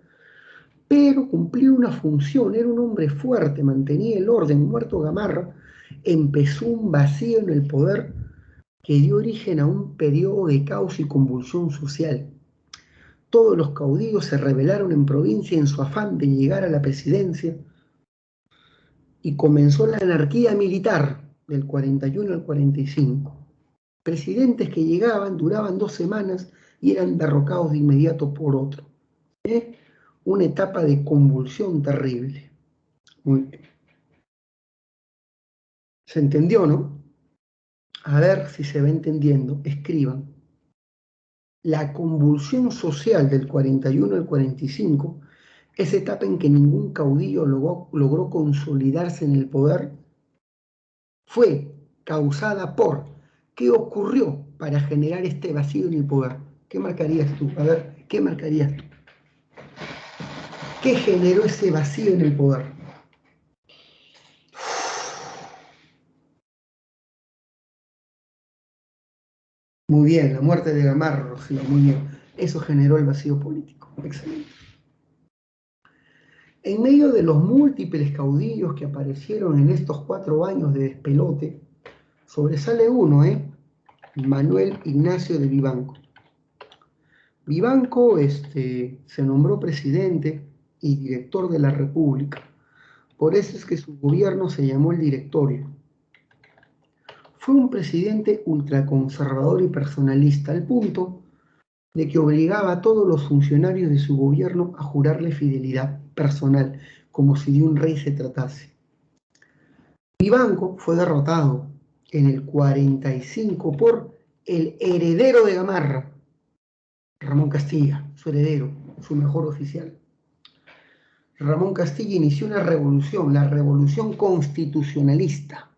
pero cumplía una función, era un hombre fuerte, mantenía el orden. Muerto Gamarra, empezó un vacío en el poder que dio origen a un periodo de caos y convulsión social. Todos los caudillos se rebelaron en provincia en su afán de llegar a la presidencia y comenzó la anarquía militar del 41 al 45. Presidentes que llegaban, duraban 2 semanas y eran derrocados de inmediato por otro. Una etapa de convulsión terrible. Muy bien. ¿Se entendió, no? A ver si se va entendiendo. Escriban. La convulsión social del 41 al 45, esa etapa en que ningún caudillo logró consolidarse en el poder, fue causada por qué ocurrió para generar este vacío en el poder. ¿Qué marcarías tú? A ver, ¿qué marcarías tú? ¿Qué generó ese vacío en el poder? Muy bien, la muerte de Gamarra, Rocío, muy bien. Eso generó el vacío político. Excelente. En medio de los múltiples caudillos que aparecieron en estos 4 años de despelote, Sobresale uno, Manuel Ignacio de Vivanco. Vivanco se nombró presidente y director de la República. Por eso es que su gobierno se llamó el Directorio. Fue un presidente ultraconservador y personalista, al punto de que obligaba a todos los funcionarios de su gobierno a jurarle fidelidad personal, como si de un rey se tratase. Vivanco fue derrotado en el 45 por el heredero de Gamarra, Ramón Castilla, su heredero, su mejor oficial. Ramón Castilla inició una revolución, la revolución constitucionalista.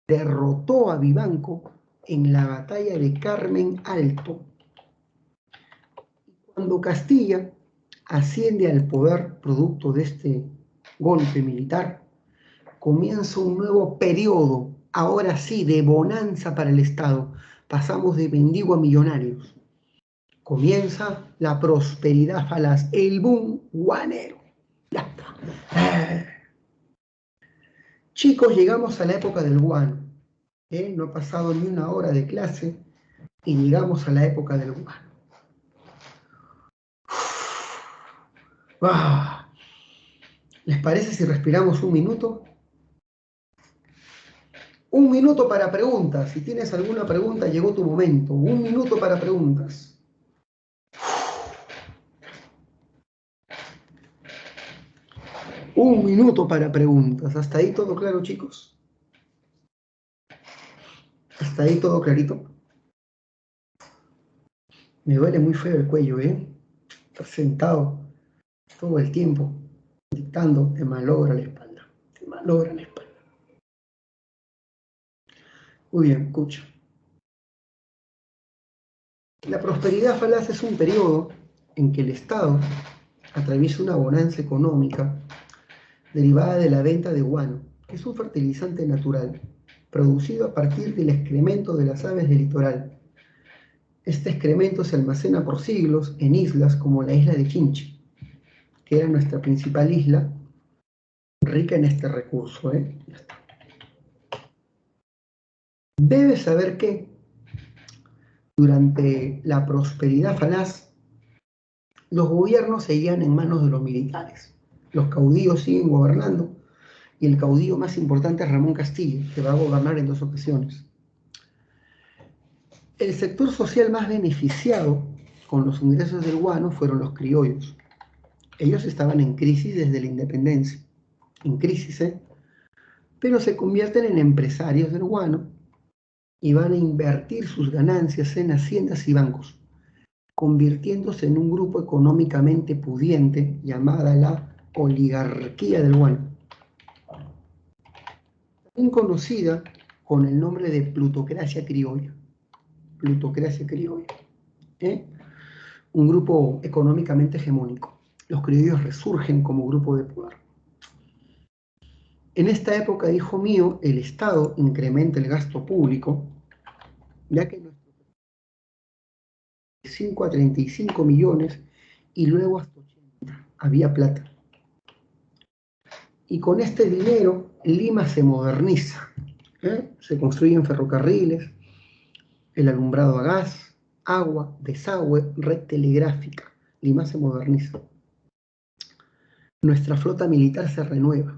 Derrotó a Vivanco en la batalla de Carmen Alto. Cuando Castilla asciende al poder producto de este golpe militar, comienza un nuevo periodo, ahora sí, de bonanza para el Estado. Pasamos de mendigo a millonarios. Comienza la prosperidad falaz, el boom guanero. Ya está. Chicos, llegamos a la época del guano. No ha pasado ni una hora de clase y llegamos a la época del guano. ¿Les parece si respiramos un minuto? Un minuto para preguntas. Si tienes alguna pregunta, llegó tu momento. Un minuto para preguntas. Un minuto para preguntas. ¿Hasta ahí todo claro, chicos? ¿Hasta ahí todo clarito? Me duele muy feo el cuello, Estar sentado todo el tiempo dictando, te malogra la espalda. Te malogra la espalda. Muy bien, escucha. La prosperidad falaz es un periodo en que el Estado atraviesa una bonanza económica derivada de la venta de guano, que es un fertilizante natural producido a partir del excremento de las aves del litoral. Este excremento se almacena por siglos en islas como la isla de Chinche, que era nuestra principal isla, rica en este recurso. Ya está. Debes saber que durante la prosperidad falaz, los gobiernos seguían en manos de los militares. Los caudillos siguen gobernando y el caudillo más importante es Ramón Castilla, que va a gobernar en 2 ocasiones. El sector social más beneficiado con los ingresos del guano fueron los criollos. Ellos estaban en crisis desde la independencia, en crisis, pero se convierten en empresarios del guano y van a invertir sus ganancias en haciendas y bancos, convirtiéndose en un grupo económicamente pudiente llamada la oligarquía del guano, también conocida con el nombre de plutocracia criolla. Plutocracia criolla. Un grupo económicamente hegemónico. Los criollos resurgen como grupo de poder. En esta época, hijo mío, el Estado incrementa el gasto público, ya que de 5 a 35 millones y luego hasta 80. Había plata. Y con este dinero, Lima se moderniza. Se construyen ferrocarriles, el alumbrado a gas, agua, desagüe, red telegráfica. Lima se moderniza. Nuestra flota militar se renueva.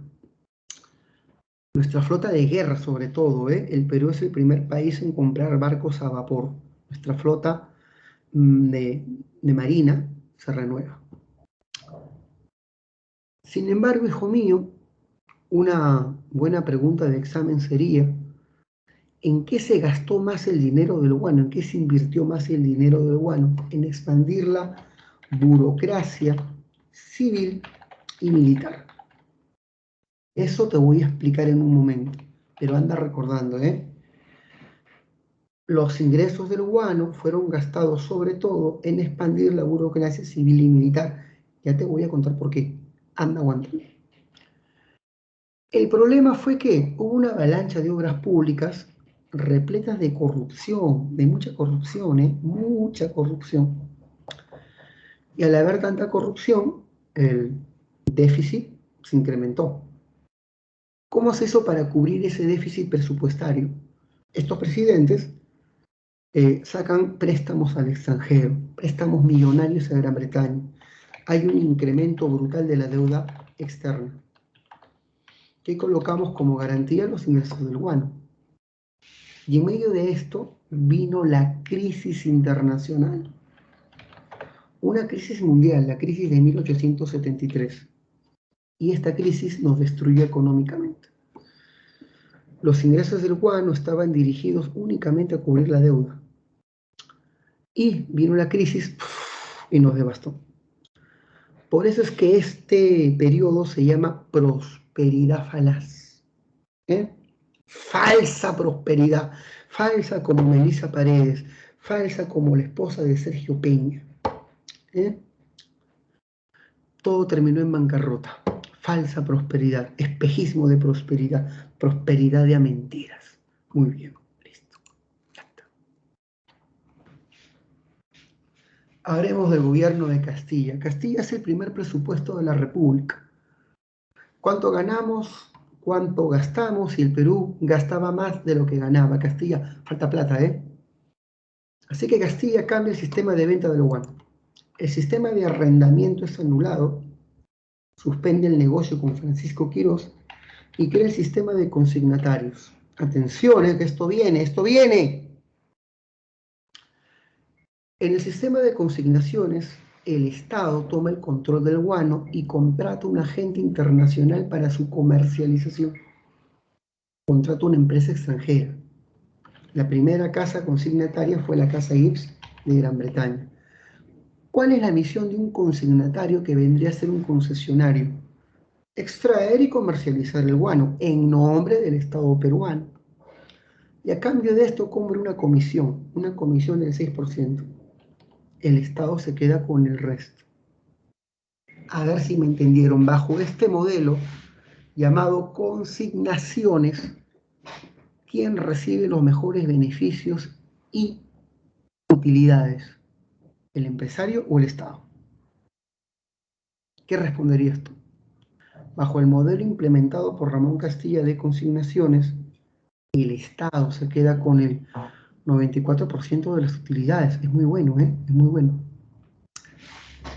Nuestra flota de guerra, sobre todo, el Perú es el primer país en comprar barcos a vapor. Nuestra flota de marina se renueva. Sin embargo, hijo mío, una buena pregunta de examen sería: ¿en qué se gastó más el dinero del guano? ¿En qué se invirtió más el dinero del guano? En expandir la burocracia civil y militar. Eso te voy a explicar en un momento, pero anda recordando, Los ingresos del guano fueron gastados sobre todo en expandir la burocracia civil y militar. Ya te voy a contar por qué. Anda, aguántame. El problema fue que hubo una avalancha de obras públicas repletas de corrupción, de mucha corrupción, mucha corrupción. Y al haber tanta corrupción, el déficit se incrementó. ¿Cómo se hizo para cubrir ese déficit presupuestario? Estos presidentes sacan préstamos al extranjero, préstamos millonarios a Gran Bretaña. Hay un incremento brutal de la deuda externa, que colocamos como garantía los ingresos del guano. Y en medio de esto vino la crisis internacional, una crisis mundial, la crisis de 1873. Y esta crisis nos destruyó económicamente. Los ingresos del guano estaban dirigidos únicamente a cubrir la deuda. Y vino la crisis y nos devastó. Por eso es que este periodo se llama prosperidad falaz. ¿Eh? Falsa prosperidad, falsa como Melissa Paredes, falsa como la esposa de Sergio Peña. ¿Eh? Todo terminó en bancarrota, falsa prosperidad, espejismo de prosperidad, prosperidad de a mentiras. Muy bien, listo. Ya está. Hablemos del gobierno de Castilla. Castilla es el primer presupuesto de la República. ¿Cuánto ganamos? ¿Cuánto gastamos? Y el Perú gastaba más de lo que ganaba. Castilla, falta plata, ¿eh? Así que Castilla cambia el sistema de venta del guano. El sistema de arrendamiento es anulado, suspende el negocio con Francisco Quirós y crea el sistema de consignatarios. Atención, que esto viene, esto viene. En el sistema de consignaciones, el Estado toma el control del guano y contrata un agente internacional para su comercialización. Contrata una empresa extranjera. La primera casa consignataria fue la Casa Gibbs de Gran Bretaña. ¿Cuál es la misión de un consignatario que vendría a ser un concesionario? Extraer y comercializar el guano en nombre del Estado peruano. Y a cambio de esto cobra una comisión del 6%. El Estado se queda con el resto. A ver si me entendieron. Bajo este modelo llamado consignaciones, ¿quién recibe los mejores beneficios y utilidades? ¿El empresario o el Estado? ¿Qué responderías tú? Bajo el modelo implementado por Ramón Castilla de consignaciones, el Estado se queda con el 94% de las utilidades. Es muy bueno, ¿eh? Es muy bueno.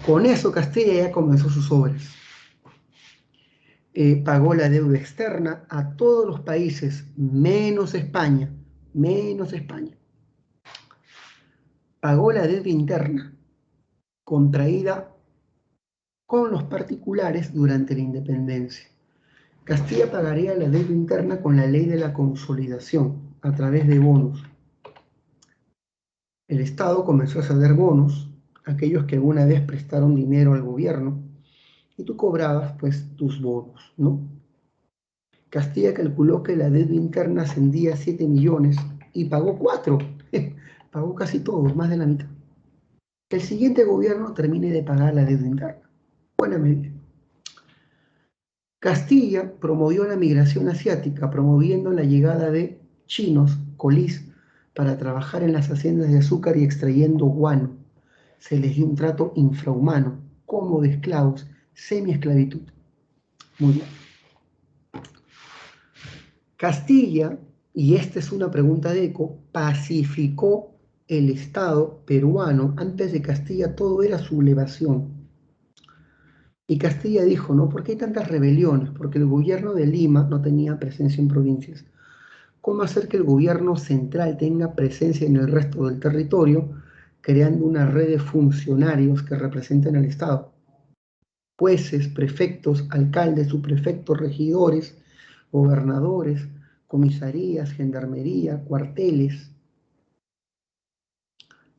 Con eso Castilla ya comenzó sus obras. Pagó la deuda externa a todos los países, menos España, menos España. Pagó la deuda interna, contraída con los particulares durante la independencia. Castilla pagaría la deuda interna con la ley de la consolidación, a través de bonos. El Estado comenzó a ceder bonos, aquellos que alguna vez prestaron dinero al gobierno, y tú cobrabas pues tus bonos, ¿no? Castilla calculó que la deuda interna ascendía a 7 millones y pagó 4. Pagó casi todo, más de la mitad. Que el siguiente gobierno termine de pagar la deuda interna. Buena medida. Castilla promovió la migración asiática, promoviendo la llegada de chinos, colís, para trabajar en las haciendas de azúcar y extrayendo guano. Se les dio un trato infrahumano, como de esclavos, semi-esclavitud. Muy bien. Castilla, y esta es una pregunta de Eco, pacificó el Estado peruano. Antes de Castilla todo era sublevación. Y Castilla dijo, ¿no? ¿Por qué hay tantas rebeliones? Porque el gobierno de Lima no tenía presencia en provincias. ¿Cómo hacer que el gobierno central tenga presencia en el resto del territorio, creando una red de funcionarios que representen al Estado? Jueces, prefectos, alcaldes, subprefectos, regidores, gobernadores, comisarías, gendarmería, cuarteles.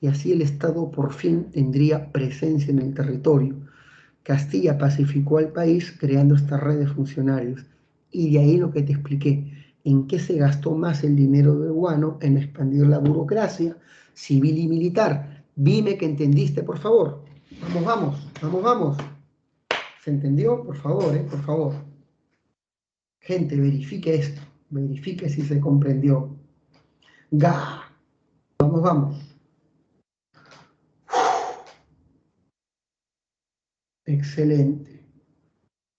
Y así el Estado por fin tendría presencia en el territorio. Castilla pacificó al país creando esta red de funcionarios. Y de ahí lo que te expliqué, en qué se gastó más el dinero del guano, en expandir la burocracia civil y militar. Dime que entendiste, por favor. Vamos, vamos, vamos, vamos. ¿Se entendió? Por favor, por favor. Gente, verifique esto. Verifique si se comprendió. ¡Ga! Vamos, vamos. Excelente.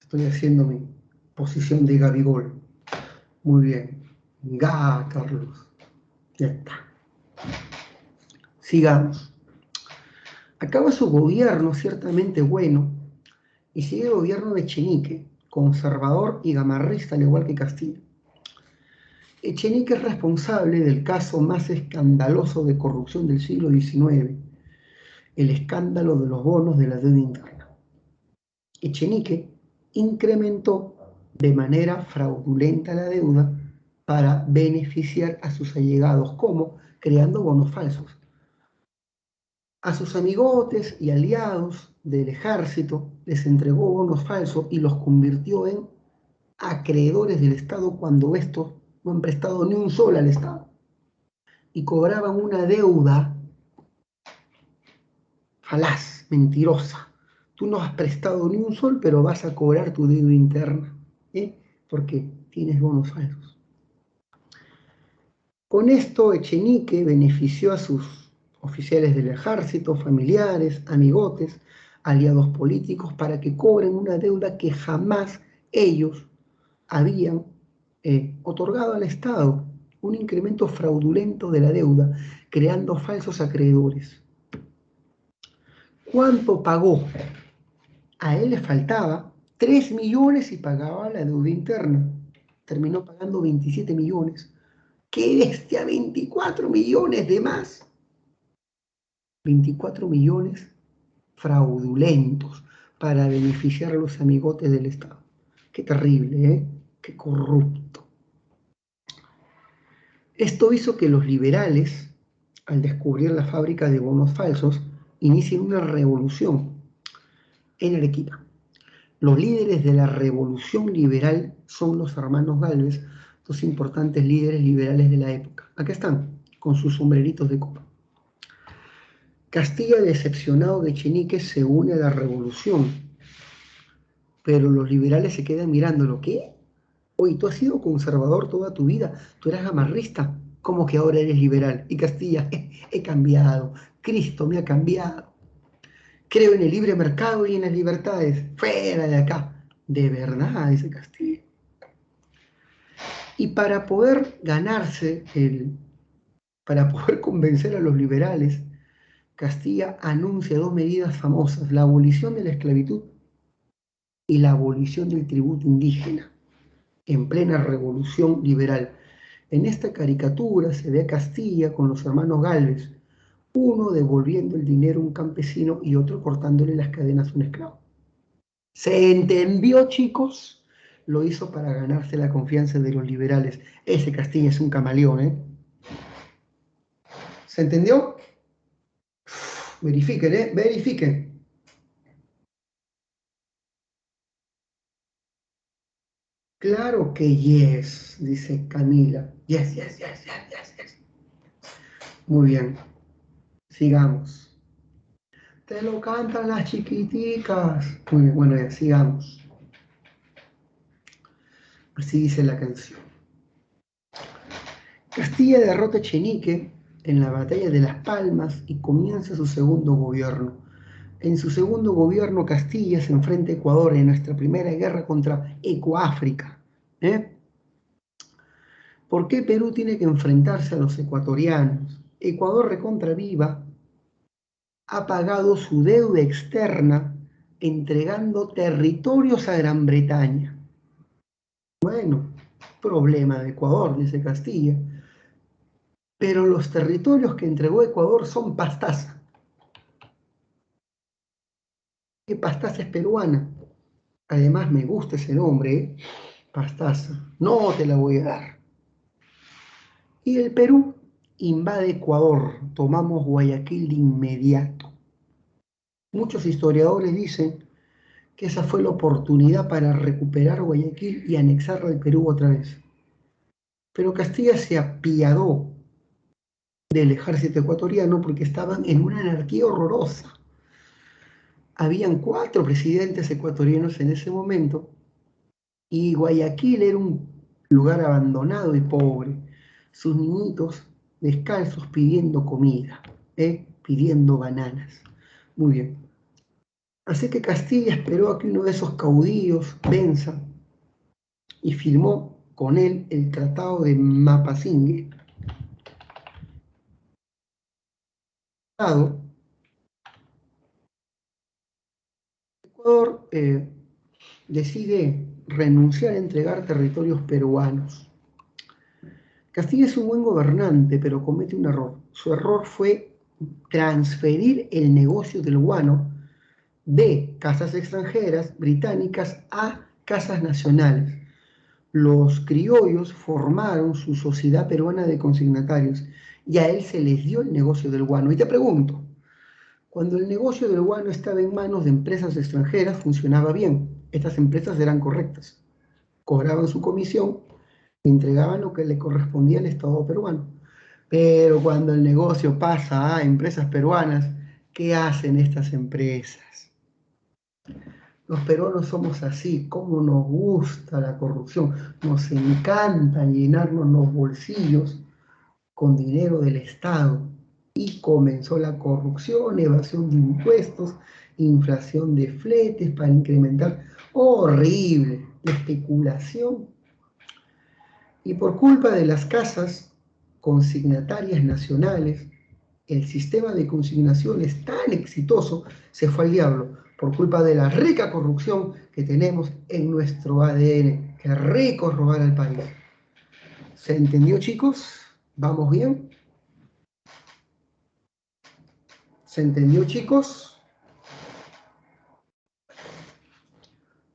Estoy haciendo mi posición de Gabigol. Muy bien. ¡Ga, Carlos! Ya está. Sigamos. Acaba su gobierno ciertamente bueno y sigue el gobierno de Echenique, conservador y gamarrista al igual que Castilla. Echenique es responsable del caso más escandaloso de corrupción del siglo XIX, el escándalo de los bonos de la deuda interna. Echenique incrementó de manera fraudulenta la deuda para beneficiar a sus allegados, como creando bonos falsos. A sus amigotes y aliados del ejército les entregó bonos falsos y los convirtió en acreedores del Estado cuando estos no han prestado ni un sol al Estado y cobraban una deuda falaz, mentirosa. Tú no has prestado ni un sol, pero vas a cobrar tu deuda interna, ¿eh? Porque tienes bonos falsos. Con esto, Echenique benefició a sus oficiales del ejército, familiares, amigotes, aliados políticos, para que cobren una deuda que jamás ellos habían otorgado al Estado, un incremento fraudulento de la deuda, creando falsos acreedores. ¿Cuánto pagó? A él le faltaba 3 millones y pagaba la deuda interna. Terminó pagando 27 millones. ¡Qué bestia! 24 millones de más. 24 millones fraudulentos para beneficiar a los amigotes del Estado. Qué terrible, ¿eh? Qué corrupto. Esto hizo que los liberales, al descubrir la fábrica de bonos falsos, inicien una revolución en Arequipa. Los líderes de la revolución liberal son los hermanos Gálvez, dos importantes líderes liberales de la época. Acá están, con sus sombreritos de copa. Castilla, decepcionado de Echenique, se une a la revolución, pero los liberales se quedan mirándolo. ¿Qué? Oye, tú has sido conservador toda tu vida, tú eras gamarrista, ¿cómo que ahora eres liberal? Y Castilla, he cambiado, Cristo me ha cambiado. Creo en el libre mercado y en las libertades. Fuera de acá. De verdad, dice Castilla. Y para poder convencer a los liberales, Castilla anuncia dos medidas famosas: la abolición de la esclavitud y la abolición del tributo indígena, en plena revolución liberal. En esta caricatura se ve a Castilla con los hermanos Gálvez, uno devolviendo el dinero a un campesino y otro cortándole las cadenas a un esclavo. ¿Se entendió, chicos? Lo hizo para ganarse la confianza de los liberales. Ese Castilla es un camaleón, ¿eh? ¿Se entendió? Verifiquen, ¿eh? Verifiquen. Claro que yes, dice Camila. Yes, yes, yes, yes, yes, yes. Muy bien, sigamos. Te lo cantan las chiquiticas. Muy bien, bueno, ya, sigamos. Así dice la canción. Castilla derrota a Echenique en la batalla de Las Palmas y comienza su segundo gobierno. En su segundo gobierno, Castilla se enfrenta a Ecuador en nuestra primera guerra contra Ecoáfrica. ¿Por qué Perú tiene que enfrentarse a los ecuatorianos? Ecuador recontra viva ha pagado su deuda externa entregando territorios a Gran Bretaña. Bueno, problema de Ecuador, dice Castilla. Pero los territorios que entregó Ecuador son Pastaza. ¿Qué Pastaza es peruana? Además me gusta ese nombre, ¿eh? Pastaza. No te la voy a dar. Y el Perú invade Ecuador. Tomamos Guayaquil de inmediato. Muchos historiadores dicen que esa fue la oportunidad para recuperar Guayaquil y anexarlo al Perú otra vez. Pero Castilla se apiadó del ejército ecuatoriano porque estaban en una anarquía horrorosa. Habían 4 presidentes ecuatorianos en ese momento y Guayaquil era un lugar abandonado y pobre. Sus niñitos descalzos pidiendo comida, pidiendo bananas. Muy bien. Así que Castilla esperó a que uno de esos caudillos venza y firmó con él el Tratado de Mapasingue. Estado, Ecuador decide renunciar a entregar territorios peruanos. Castilla es un buen gobernante, pero comete un error. Su error fue transferir el negocio del guano de casas extranjeras británicas a casas nacionales. Los criollos formaron su sociedad peruana de consignatarios y a él se les dio el negocio del guano. Y te pregunto, cuando el negocio del guano estaba en manos de empresas extranjeras, funcionaba bien. Estas empresas eran correctas. Cobraban su comisión y entregaban lo que le correspondía al Estado peruano. Pero cuando el negocio pasa a empresas peruanas, ¿qué hacen estas empresas? Los peruanos somos así, como nos gusta la corrupción, nos encanta llenarnos los bolsillos con dinero del Estado. Y comenzó la corrupción, evasión de impuestos, inflación de fletes para incrementar, horrible, la especulación. Y por culpa de las casas consignatarias nacionales, el sistema de consignaciones tan exitoso se fue al diablo por culpa de la rica corrupción que tenemos en nuestro ADN. Qué rico robar al país. ¿Se entendió, chicos? ¿Vamos bien? ¿Se entendió, chicos?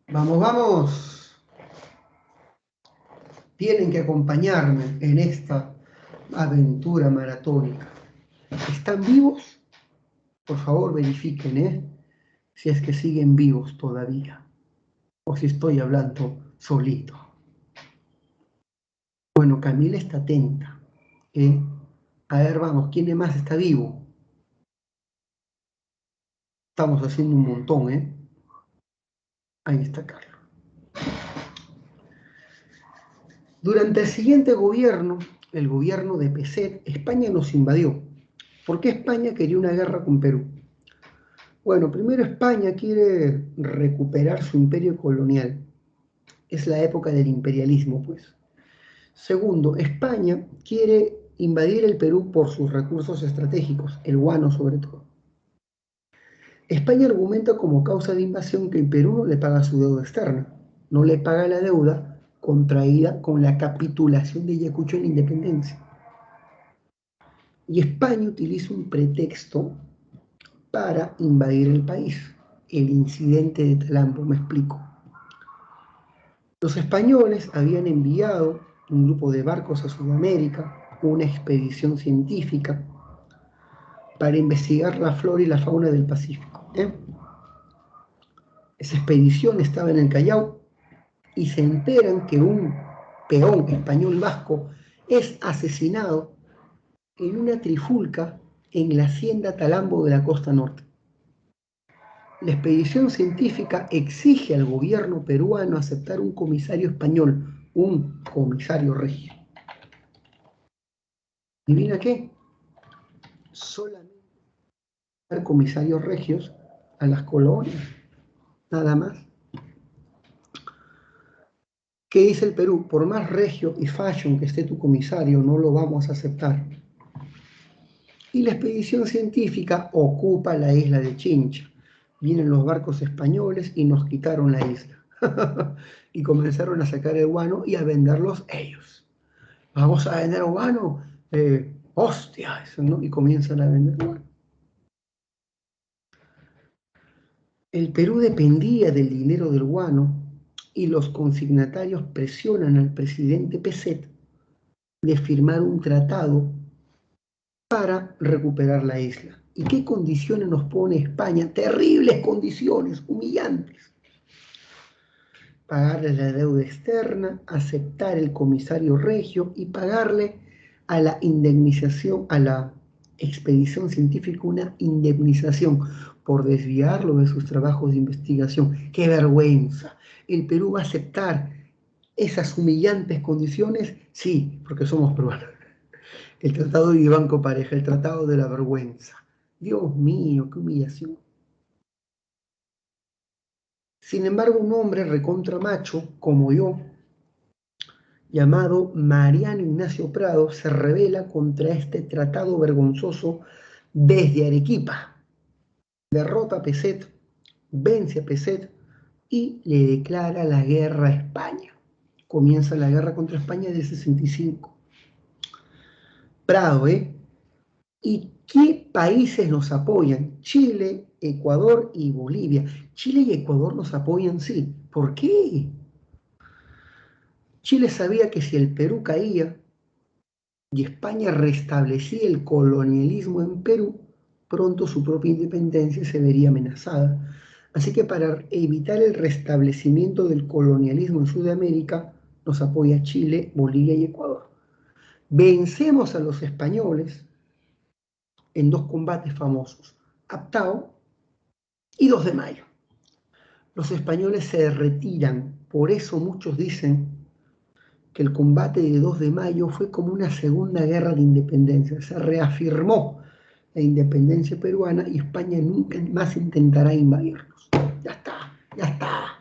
Vamos, vamos. Tienen que acompañarme en esta aventura maratónica. ¿Están vivos? Por favor, verifiquen, si es que siguen vivos todavía, o si estoy hablando solito. Bueno, Camila está atenta, A ver, vamos, ¿quién más está vivo? Estamos haciendo un montón, Ahí está Carlos. Durante el siguiente gobierno, el gobierno de Peset, España nos invadió. ¿Por qué España quería una guerra con Perú? Bueno, primero España quiere recuperar su imperio colonial. Es la época del imperialismo, pues. Segundo, España quiere invadir el Perú por sus recursos estratégicos, el guano sobre todo. España argumenta como causa de invasión que el Perú no le paga su deuda externa, no le paga la deuda contraída con la capitulación de Ayacucho en la independencia. Y España utiliza un pretexto para invadir el país, el incidente de Talambo, me explico. Los españoles habían enviado un grupo de barcos a Sudamérica, una expedición científica, para investigar la flora y la fauna del Pacífico. Esa expedición estaba en el Callao y se enteran que un peón español vasco es asesinado en una trifulca en la hacienda Talambo de la costa norte. La expedición científica exige al gobierno peruano aceptar un comisario español, un comisario regio. ¿Adivina qué? Solamente comisarios regios a las colonias, nada más. ¿Qué dice el Perú? Por más regio y fashion que esté tu comisario, no lo vamos a aceptar. Y la expedición científica ocupa la isla de Chincha. Vienen los barcos españoles y nos quitaron la isla. Y comenzaron a sacar el guano y a venderlos ellos. Vamos a vender guano. Hostia, eso, ¿no? Y comienzan a vender guano. El Perú dependía del dinero del guano y los consignatarios presionan al presidente Peset de firmar un tratado para recuperar la isla. ¿Y qué condiciones nos pone España? Terribles condiciones, humillantes. Pagarle la deuda externa, aceptar el comisario regio y pagarle a la indemnización, a la expedición científica una indemnización por desviarlo de sus trabajos de investigación. ¡Qué vergüenza! ¿El Perú va a aceptar esas humillantes condiciones? Sí, porque somos peruanos. El tratado de Vivanco Pareja, el tratado de la vergüenza. Dios mío, qué humillación. Sin embargo, un hombre recontra macho, como yo, llamado Mariano Ignacio Prado, se rebela contra este tratado vergonzoso desde Arequipa, derrota a Pezet, vence a Pezet y le declara la guerra a España. Comienza la guerra contra España de 65. Prado, ¿eh? ¿Y qué países nos apoyan? Chile, Ecuador y Bolivia. Chile y Ecuador nos apoyan, sí. ¿Por qué? Chile sabía que si el Perú caía y España restablecía el colonialismo en Perú, pronto su propia independencia se vería amenazada. Así que para evitar el restablecimiento del colonialismo en Sudamérica, nos apoya Chile, Bolivia y Ecuador. Vencemos a los españoles en dos combates famosos, Aptao y 2 de mayo. Los españoles se retiran, por eso muchos dicen que el combate de 2 de mayo fue como una segunda guerra de independencia. Se reafirmó la independencia peruana y España nunca más intentará invadirnos. Ya está, ya está.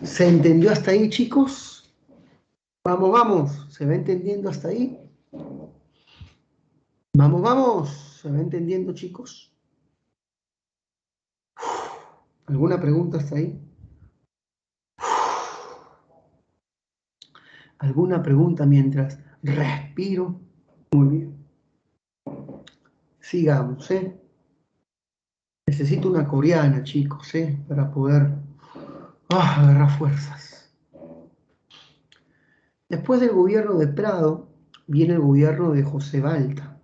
¿Se entendió hasta ahí, chicos? Vamos, vamos. ¿Se va entendiendo hasta ahí? Vamos, vamos. ¿Se va entendiendo, chicos? ¿Alguna pregunta hasta ahí? ¿Alguna pregunta mientras respiro? Muy bien. Sigamos, ¿eh? Necesito una coreana, chicos, para poder agarrar fuerzas. Después del gobierno de Prado, viene el gobierno de José Balta.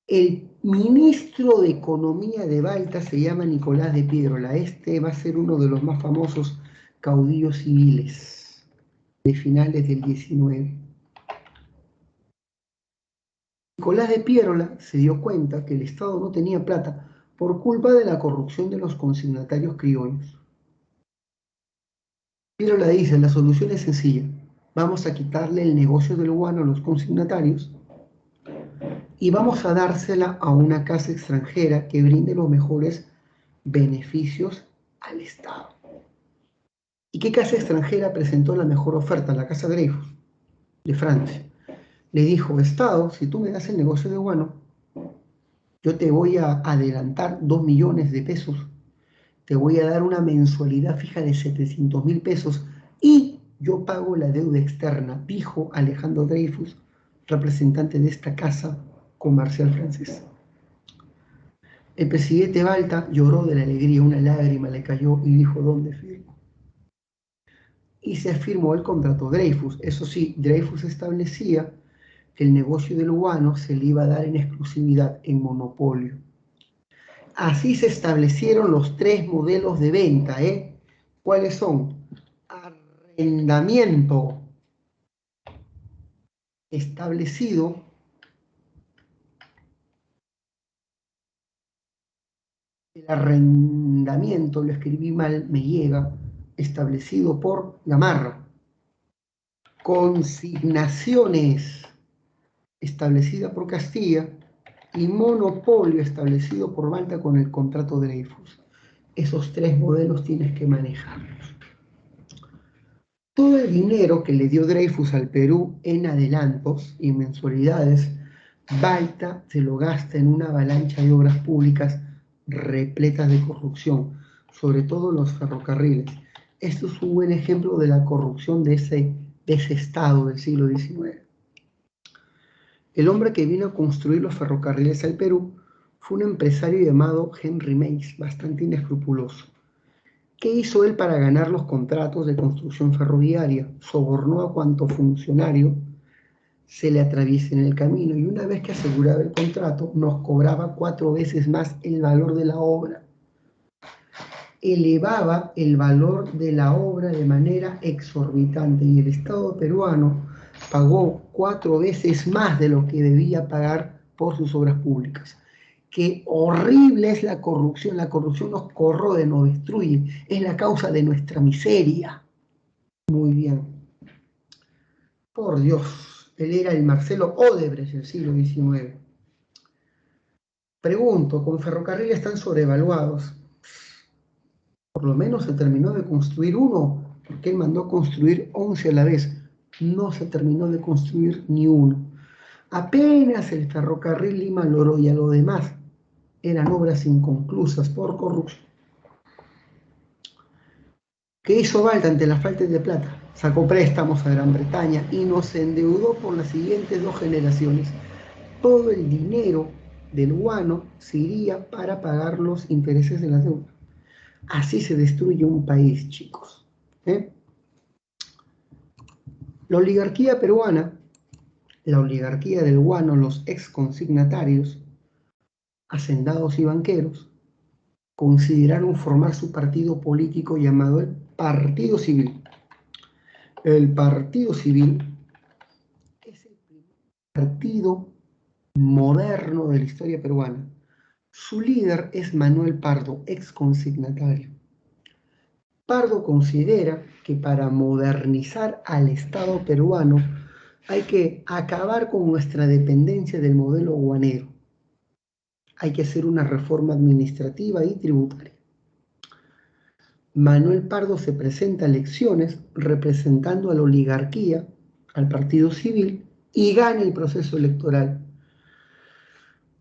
El ministro de Economía de Balta se llama Nicolás de Piérola. Este va a ser uno de los más famosos caudillos civiles de finales del 19. Nicolás de Piérola se dio cuenta que el Estado no tenía plata por culpa de la corrupción de los consignatarios criollos. Piérola dice, la solución es sencilla, vamos a quitarle el negocio del guano a los consignatarios y vamos a dársela a una casa extranjera que brinde los mejores beneficios al Estado. ¿Y qué casa extranjera presentó la mejor oferta? La Casa Dreyfus, de Francia. Le dijo, Estado, si tú me das el negocio de guano, yo te voy a adelantar 2 millones de pesos, te voy a dar una mensualidad fija de 700.000 pesos y yo pago la deuda externa, dijo Alejandro Dreyfus, representante de esta casa comercial francesa. El presidente Balta lloró de la alegría, una lágrima le cayó y dijo, ¿dónde firmo? Y se firmó el contrato Dreyfus. Eso sí, Dreyfus establecía que el negocio del guano se le iba a dar en exclusividad, en monopolio. Así se establecieron los 3 modelos de venta, ¿Cuáles son? Arrendamiento establecido, el arrendamiento, lo escribí mal, me llega, establecido por Gamarra. Consignaciones, establecida por Castilla, y monopolio establecido por Balta con el contrato de Dreyfus. Esos 3 modelos tienes que manejarlos. Todo el dinero que le dio Dreyfus al Perú en adelantos y mensualidades, Balta se lo gasta en una avalancha de obras públicas repletas de corrupción, sobre todo los ferrocarriles. Esto es un buen ejemplo de la corrupción de ese Estado del siglo XIX. El hombre que vino a construir los ferrocarriles al Perú fue un empresario llamado Henry Mays, bastante inescrupuloso. ¿Qué hizo él para ganar los contratos de construcción ferroviaria? Sobornó a cuanto funcionario se le atraviese en el camino y una vez que aseguraba el contrato nos cobraba 4 veces más el valor de la obra. Elevaba el valor de la obra de manera exorbitante y el Estado peruano pagó 4 veces más de lo que debía pagar por sus obras públicas. Qué horrible es la corrupción nos corroe, nos destruye, es la causa de nuestra miseria. Muy bien. Por Dios, él era el Marcelo Odebrecht del siglo XIX. Pregunto, ¿con ferrocarriles están sobrevaluados? Por lo menos se terminó de construir uno, porque él mandó construir 11 a la vez. No se terminó de construir ni uno. Apenas el ferrocarril Lima-Loroya, lo demás eran obras inconclusas por corrupción. ¿Qué hizo Balta ante la falta de plata? Sacó préstamos a Gran Bretaña y nos endeudó por las siguientes 2 generaciones. Todo el dinero del guano se iría para pagar los intereses de la deuda. Así se destruye un país, chicos. La oligarquía peruana, la oligarquía del guano, los ex consignatarios, hacendados y banqueros, consideraron formar su partido político llamado el Partido Civil. El Partido Civil es el primer partido moderno de la historia peruana. Su líder es Manuel Pardo, ex consignatario. Pardo considera que para modernizar al Estado peruano hay que acabar con nuestra dependencia del modelo guanero. Hay que hacer una reforma administrativa y tributaria. Manuel Pardo se presenta a elecciones representando a la oligarquía, al Partido Civil, y gana el proceso electoral.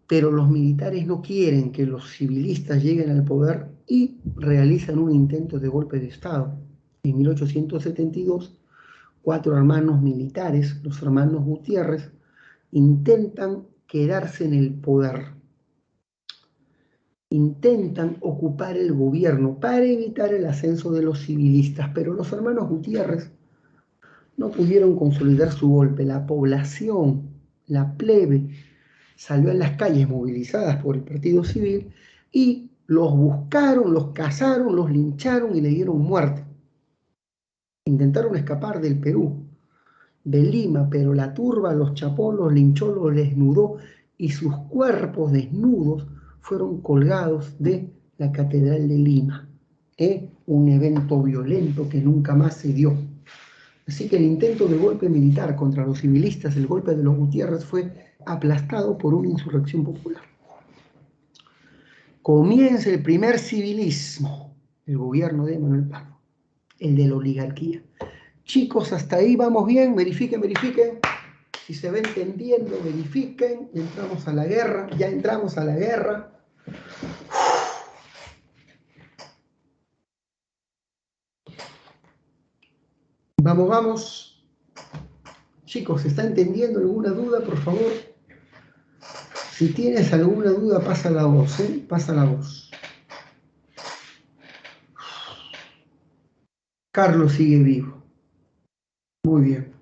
Pero los militares no quieren que los civilistas lleguen al poder y realizan un intento de golpe de Estado. En 1872, 4 hermanos militares, los hermanos Gutiérrez, intentan quedarse en el poder. Intentan ocupar el gobierno para evitar el ascenso de los civilistas, pero los hermanos Gutiérrez no pudieron consolidar su golpe. La población, la plebe, salió a las calles movilizadas por el Partido Civil y los buscaron, los cazaron, los lincharon y le dieron muerte. Intentaron escapar del Perú, de Lima, pero la turba los chapó, los linchó, los desnudó y sus cuerpos desnudos fueron colgados de la Catedral de Lima. Un evento violento que nunca más se dio. Así que el intento de golpe militar contra los civilistas, el golpe de los Gutiérrez, fue aplastado por una insurrección popular. Comienza el primer civilismo, el gobierno de Manuel Pardo, el de la oligarquía. Chicos, hasta ahí vamos bien, verifiquen. Si se va entendiendo, verifiquen. Entramos a la guerra, ya entramos a la guerra. Vamos. Chicos, ¿se está entendiendo? ¿Alguna duda, por favor? Si tienes alguna duda, pasa la voz, Pasa la voz. Carlos sigue vivo. Muy bien.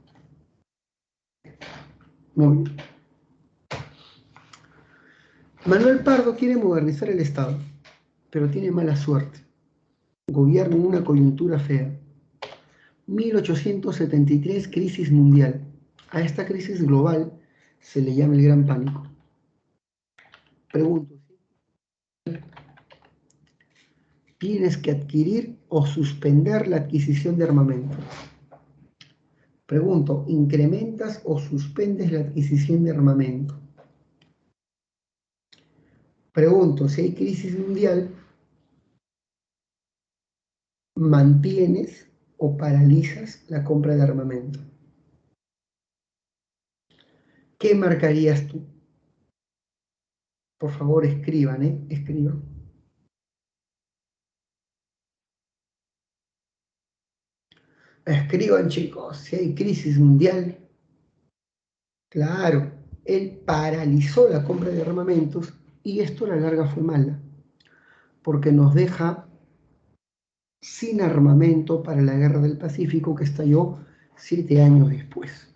Muy bien. Manuel Pardo quiere modernizar el Estado, pero tiene mala suerte. Gobierna en una coyuntura fea. 1873, crisis mundial. A esta crisis global se le llama el Gran Pánico. Pregunto, ¿tienes que adquirir o suspender la adquisición de armamento? Pregunto, ¿incrementas o suspendes la adquisición de armamento? Pregunto, si hay crisis mundial, ¿mantienes o paralizas la compra de armamento? ¿Qué marcarías tú? Por favor, escriban, escriban. Escriban, chicos, si hay crisis mundial. Claro, él paralizó la compra de armamentos y esto a la larga fue mala, porque nos deja sin armamento para la Guerra del Pacífico que estalló 7 años después.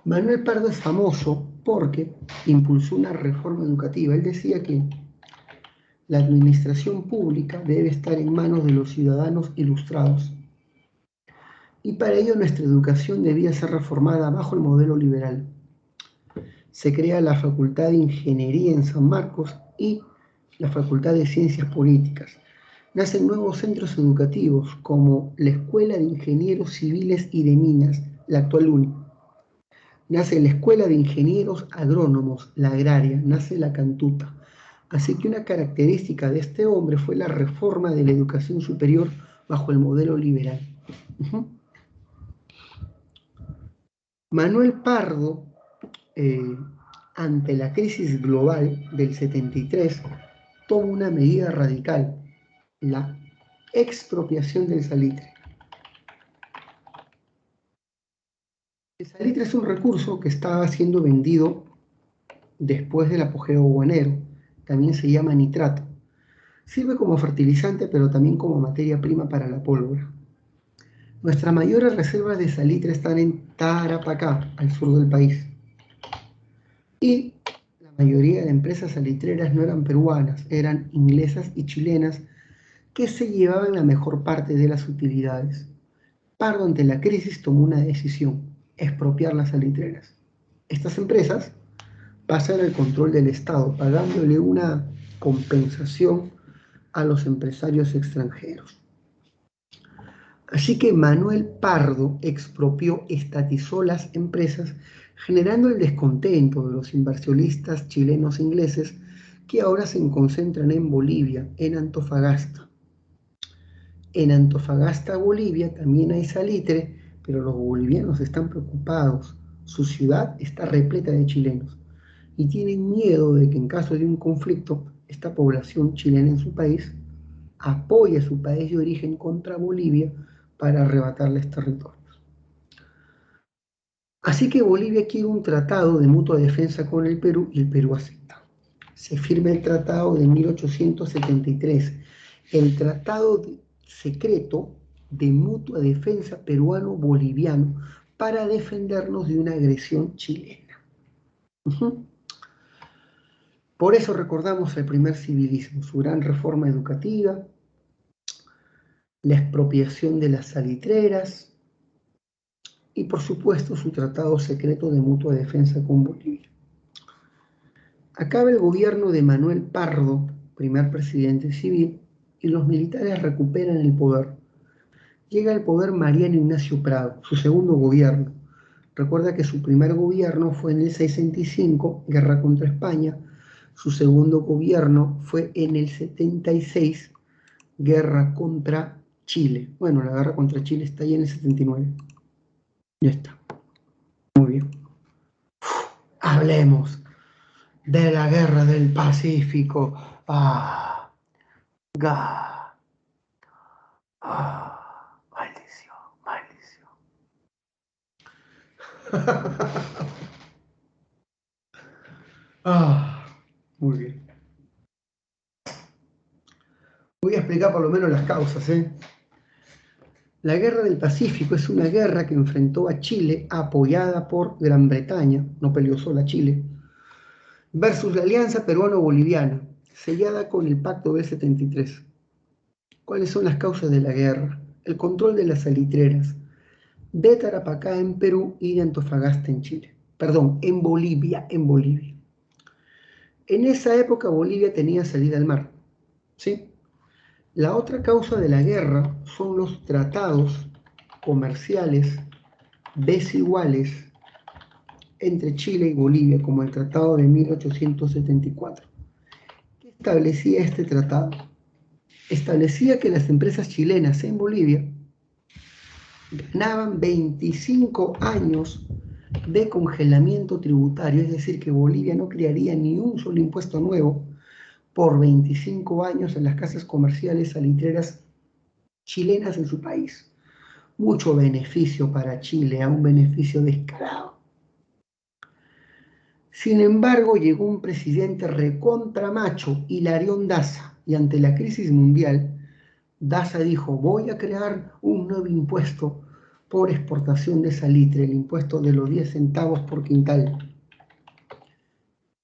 Manuel Pardo es famoso porque impulsó una reforma educativa. Él decía que la administración pública debe estar en manos de los ciudadanos ilustrados. Y para ello nuestra educación debía ser reformada bajo el modelo liberal. Se crea la Facultad de Ingeniería en San Marcos y la Facultad de Ciencias Políticas. Nacen nuevos centros educativos como la Escuela de Ingenieros Civiles y de Minas, la actual UNI. Nace la Escuela de Ingenieros Agrónomos, la agraria, nace la Cantuta. Así que una característica de este hombre fue la reforma de la educación superior bajo el modelo liberal. Manuel Pardo eh, ante la crisis global del 73, toma una medida radical, la expropiación del salitre. El salitre es un recurso que estaba siendo vendido después del apogeo guanero, también se llama nitrato. Sirve como fertilizante, pero también como materia prima para la pólvora. Nuestras mayores reservas de salitre están en Tarapacá, al sur del país. Y la mayoría de empresas salitreras no eran peruanas, eran inglesas y chilenas que se llevaban la mejor parte de las utilidades. Pardo, ante la crisis, tomó una decisión: expropiar las salitreras. Estas empresas pasan al control del Estado, pagándole una compensación a los empresarios extranjeros. Así que Manuel Pardo expropió, estatizó las empresas, generando el descontento de los inversionistas chilenos e ingleses que ahora se concentran en Bolivia, en Antofagasta. En Antofagasta, Bolivia, también hay salitre, pero los bolivianos están preocupados. Su ciudad está repleta de chilenos y tienen miedo de que en caso de un conflicto, esta población chilena en su país apoye a su país de origen contra Bolivia para arrebatarles territorios. Así que Bolivia quiere un tratado de mutua defensa con el Perú y el Perú acepta. Se firma el tratado de 1873, el tratado secreto de mutua defensa peruano-boliviano para defendernos de una agresión chilena. Por eso recordamos el primer civilismo, su gran reforma educativa, la expropiación de las salitreras y, por supuesto, su tratado secreto de mutua defensa con Bolivia. Acaba el gobierno de Manuel Pardo, primer presidente civil, y los militares recuperan el poder. Llega al poder Mariano Ignacio Prado, su segundo gobierno. Recuerda que su primer gobierno fue en el 65, guerra contra España. Su segundo gobierno fue en el 76, guerra contra Chile. Bueno, la guerra contra Chile está ahí en el 79. Ya está. Muy bien. Hablemos de la guerra del Pacífico. Maldición, maldición. Muy bien. Voy a explicar por lo menos las causas. La guerra del Pacífico es una guerra que enfrentó a Chile, apoyada por Gran Bretaña, no peleó sola Chile, versus la alianza peruano-boliviana, sellada con el Pacto del 73. ¿Cuáles son las causas de la guerra? El control de las salitreras de Tarapacá en Perú y de Antofagasta en Chile. Perdón, en Bolivia. En esa época Bolivia tenía salida al mar, ¿sí? La otra causa de la guerra son los tratados comerciales desiguales entre Chile y Bolivia, como el Tratado de 1874. ¿Qué establecía este tratado? Establecía que las empresas chilenas en Bolivia ganaban 25 años de congelamiento tributario, es decir, que Bolivia no crearía ni un solo impuesto nuevo por 25 años en las casas comerciales salitreras chilenas en su país. Mucho beneficio para Chile, un beneficio descarado. Sin embargo, llegó un presidente recontramacho, Hilarión Daza, y ante la crisis mundial, Daza dijo: voy a crear un nuevo impuesto por exportación de salitre, el impuesto de los 10 centavos por quintal.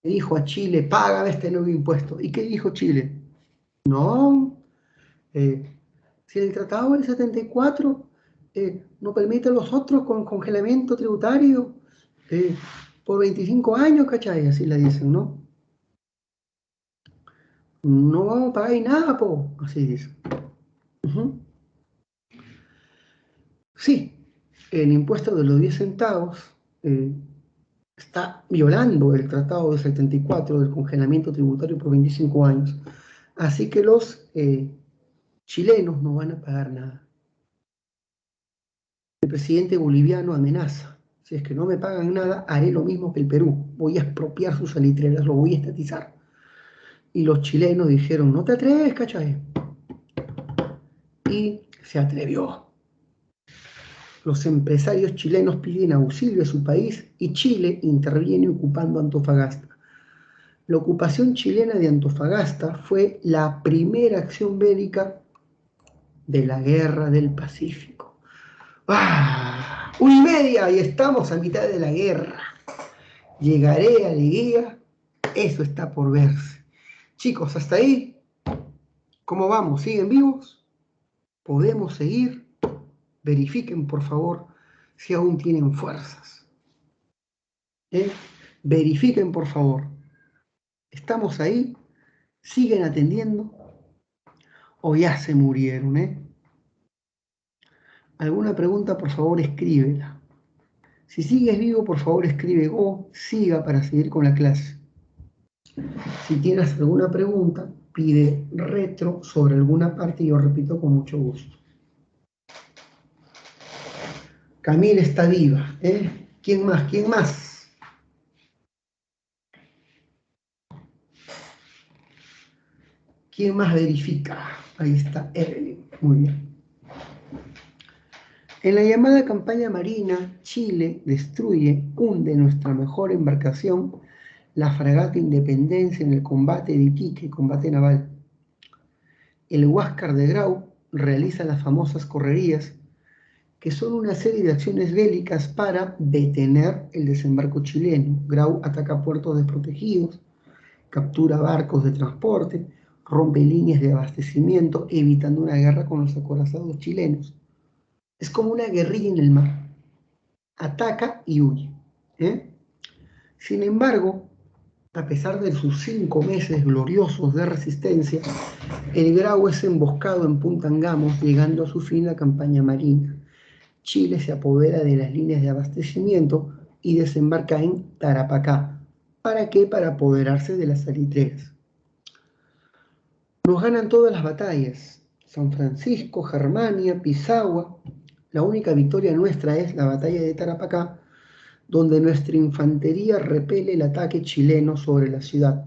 Le dijo a Chile: paga este nuevo impuesto. ¿Y qué dijo Chile? No, si el tratado del 74 no permite a los otros con congelamiento tributario por 25 años, ¿cachai? Así le dicen, ¿no? No vamos a pagar nada, po. Así dice. Sí, el impuesto de los 10 centavos está violando el tratado del 74 del congelamiento tributario por 25 años. Así que los chilenos no van a pagar nada. El presidente boliviano amenaza: Si es que no me pagan nada, haré lo mismo que el Perú. Voy a expropiar sus salitreras, lo voy a estatizar. Y los chilenos dijeron, no te atreves, ¿cachai? Y se atrevió. Los empresarios chilenos piden auxilio a su país y Chile interviene ocupando Antofagasta. La ocupación chilena de Antofagasta fue la primera acción bélica de la Guerra del Pacífico. ¡Ah! 1:30 y estamos a mitad de la guerra. ¿Llegaré a Leguía? Eso está por verse. Chicos, hasta ahí, ¿cómo vamos? ¿Siguen vivos? ¿Podemos seguir? Verifiquen, por favor, si aún tienen fuerzas. Verifiquen, por favor. ¿Estamos ahí? ¿Siguen atendiendo? ¿O ya se murieron? ¿Alguna pregunta? Por favor, escríbela. Si sigues vivo, por favor, escribe o siga para seguir con la clase. Si tienes alguna pregunta, pide retro sobre alguna parte y yo repito con mucho gusto. Camila está viva. ¿Quién más? ¿Quién más? ¿Quién más verifica? Ahí está Evelyn. Muy bien. En la llamada campaña marina, Chile hunde nuestra mejor embarcación, la fragata Independencia, en el combate de Iquique, combate naval. El Huáscar de Grau realiza las famosas correrías, que son una serie de acciones bélicas para detener el desembarco chileno. Grau ataca puertos desprotegidos, captura barcos de transporte, rompe líneas de abastecimiento, evitando una guerra con los acorazados chilenos. Es como una guerrilla en el mar. Ataca y huye. Sin embargo, a pesar de sus 5 meses gloriosos de resistencia, el Grau es emboscado en Punta Angamos, llegando a su fin la campaña marina. Chile se apodera de las líneas de abastecimiento y desembarca en Tarapacá. ¿Para qué? Para apoderarse de las salitreras. Nos ganan todas las batallas. San Francisco, Germania, Pisagua. La única victoria nuestra es la batalla de Tarapacá, donde nuestra infantería repele el ataque chileno sobre la ciudad.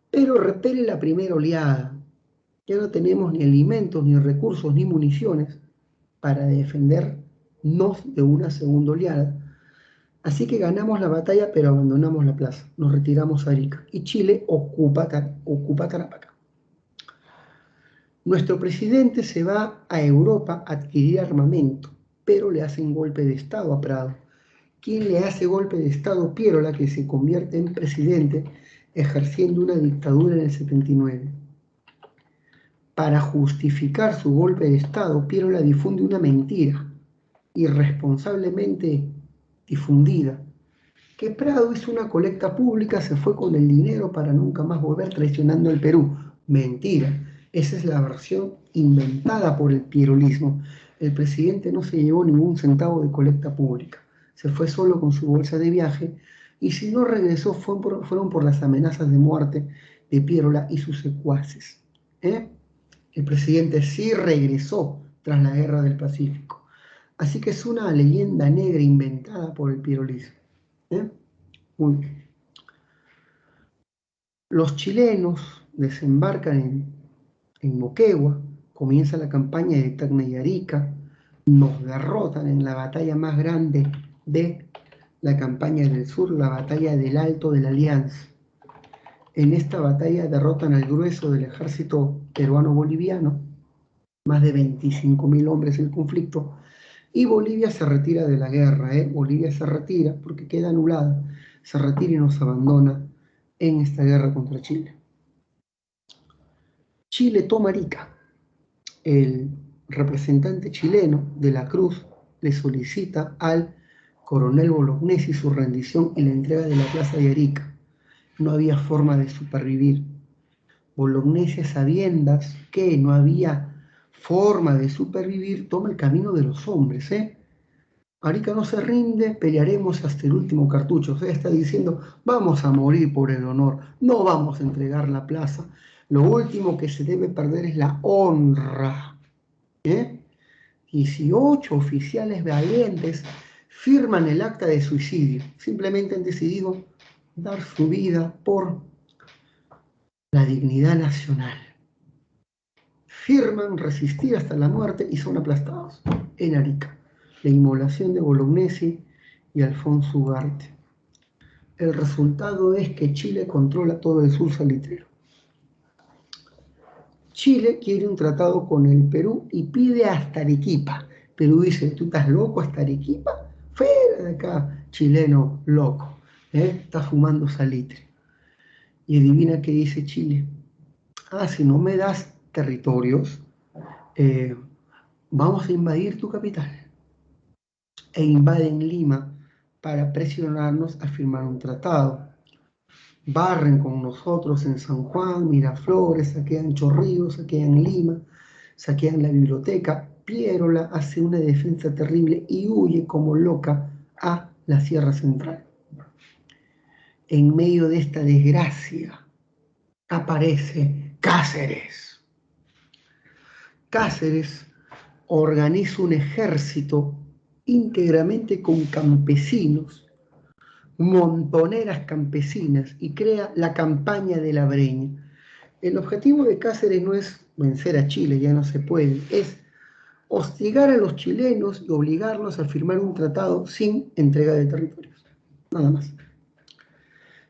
Pero repele la primera oleada. Ya no tenemos ni alimentos, ni recursos, ni municiones para defendernos de una segunda oleada. Así que ganamos la batalla, pero abandonamos la plaza. Nos retiramos a Arica y Chile ocupa Tarapacá. Nuestro presidente se va a Europa a adquirir armamento, pero le hacen golpe de Estado a Prado. ¿Quién le hace golpe de Estado? Pierola, que se convierte en presidente ejerciendo una dictadura en el 79. Para justificar su golpe de Estado, Pierola difunde una mentira irresponsablemente difundida, que Prado hizo una colecta pública, se fue con el dinero para nunca más volver, traicionando al Perú. Mentira. Esa es la versión inventada por el pierolismo. El presidente no se llevó ningún centavo de colecta pública. Se fue solo con su bolsa de viaje y si no regresó fueron por las amenazas de muerte de Pierola y sus secuaces. El presidente sí regresó tras la Guerra del Pacífico. Así que es una leyenda negra inventada por el pierolismo. Muy bien. Los chilenos desembarcan en Moquegua, comienza la campaña de Tacna y Arica, nos derrotan en la batalla más grande de la campaña del sur, la batalla del Alto de la Alianza. En esta batalla derrotan al grueso del ejército peruano-boliviano, más de 25.000 hombres en conflicto, y Bolivia se retira de la guerra. Bolivia se retira porque queda anulada, se retira y nos abandona en esta guerra contra Chile. Chile toma Arica. El representante chileno de la Cruz le solicita al coronel Bolognesi su rendición y la entrega de la plaza de Arica. No había forma de supervivir. Bolognesi, a sabiendas que no había forma de supervivir, toma el camino de los hombres. Arica no se rinde, pelearemos hasta el último cartucho. O sea, está diciendo, vamos a morir por el honor, no vamos a entregar la plaza. Lo último que se debe perder es la honra. 18 oficiales valientes firman el acta de suicidio. Simplemente han decidido dar su vida por la dignidad nacional. Firman resistir hasta la muerte y son aplastados en Arica. La inmolación de Bolognesi y Alfonso Ugarte. El resultado es que Chile controla todo el sur salitrero. Chile quiere un tratado con el Perú y pide hasta Arequipa. Perú dice, ¿tú estás loco hasta Arequipa? Fuera de acá, chileno loco. Está fumando salitre. Y adivina qué dice Chile. Si no me das territorios, vamos a invadir tu capital. E invaden Lima para presionarnos a firmar un tratado. Barren con nosotros en San Juan, Miraflores, saquean Chorrillos, saquean Lima, saquean la biblioteca. Piérola hace una defensa terrible y huye como loca a la Sierra Central. En medio de esta desgracia aparece Cáceres. Cáceres organiza un ejército íntegramente con campesinos, montoneras campesinas, y crea la campaña de la Breña. El objetivo de Cáceres no es vencer a Chile, ya no se puede, es hostigar a los chilenos y obligarlos a firmar un tratado sin entrega de territorios, nada más.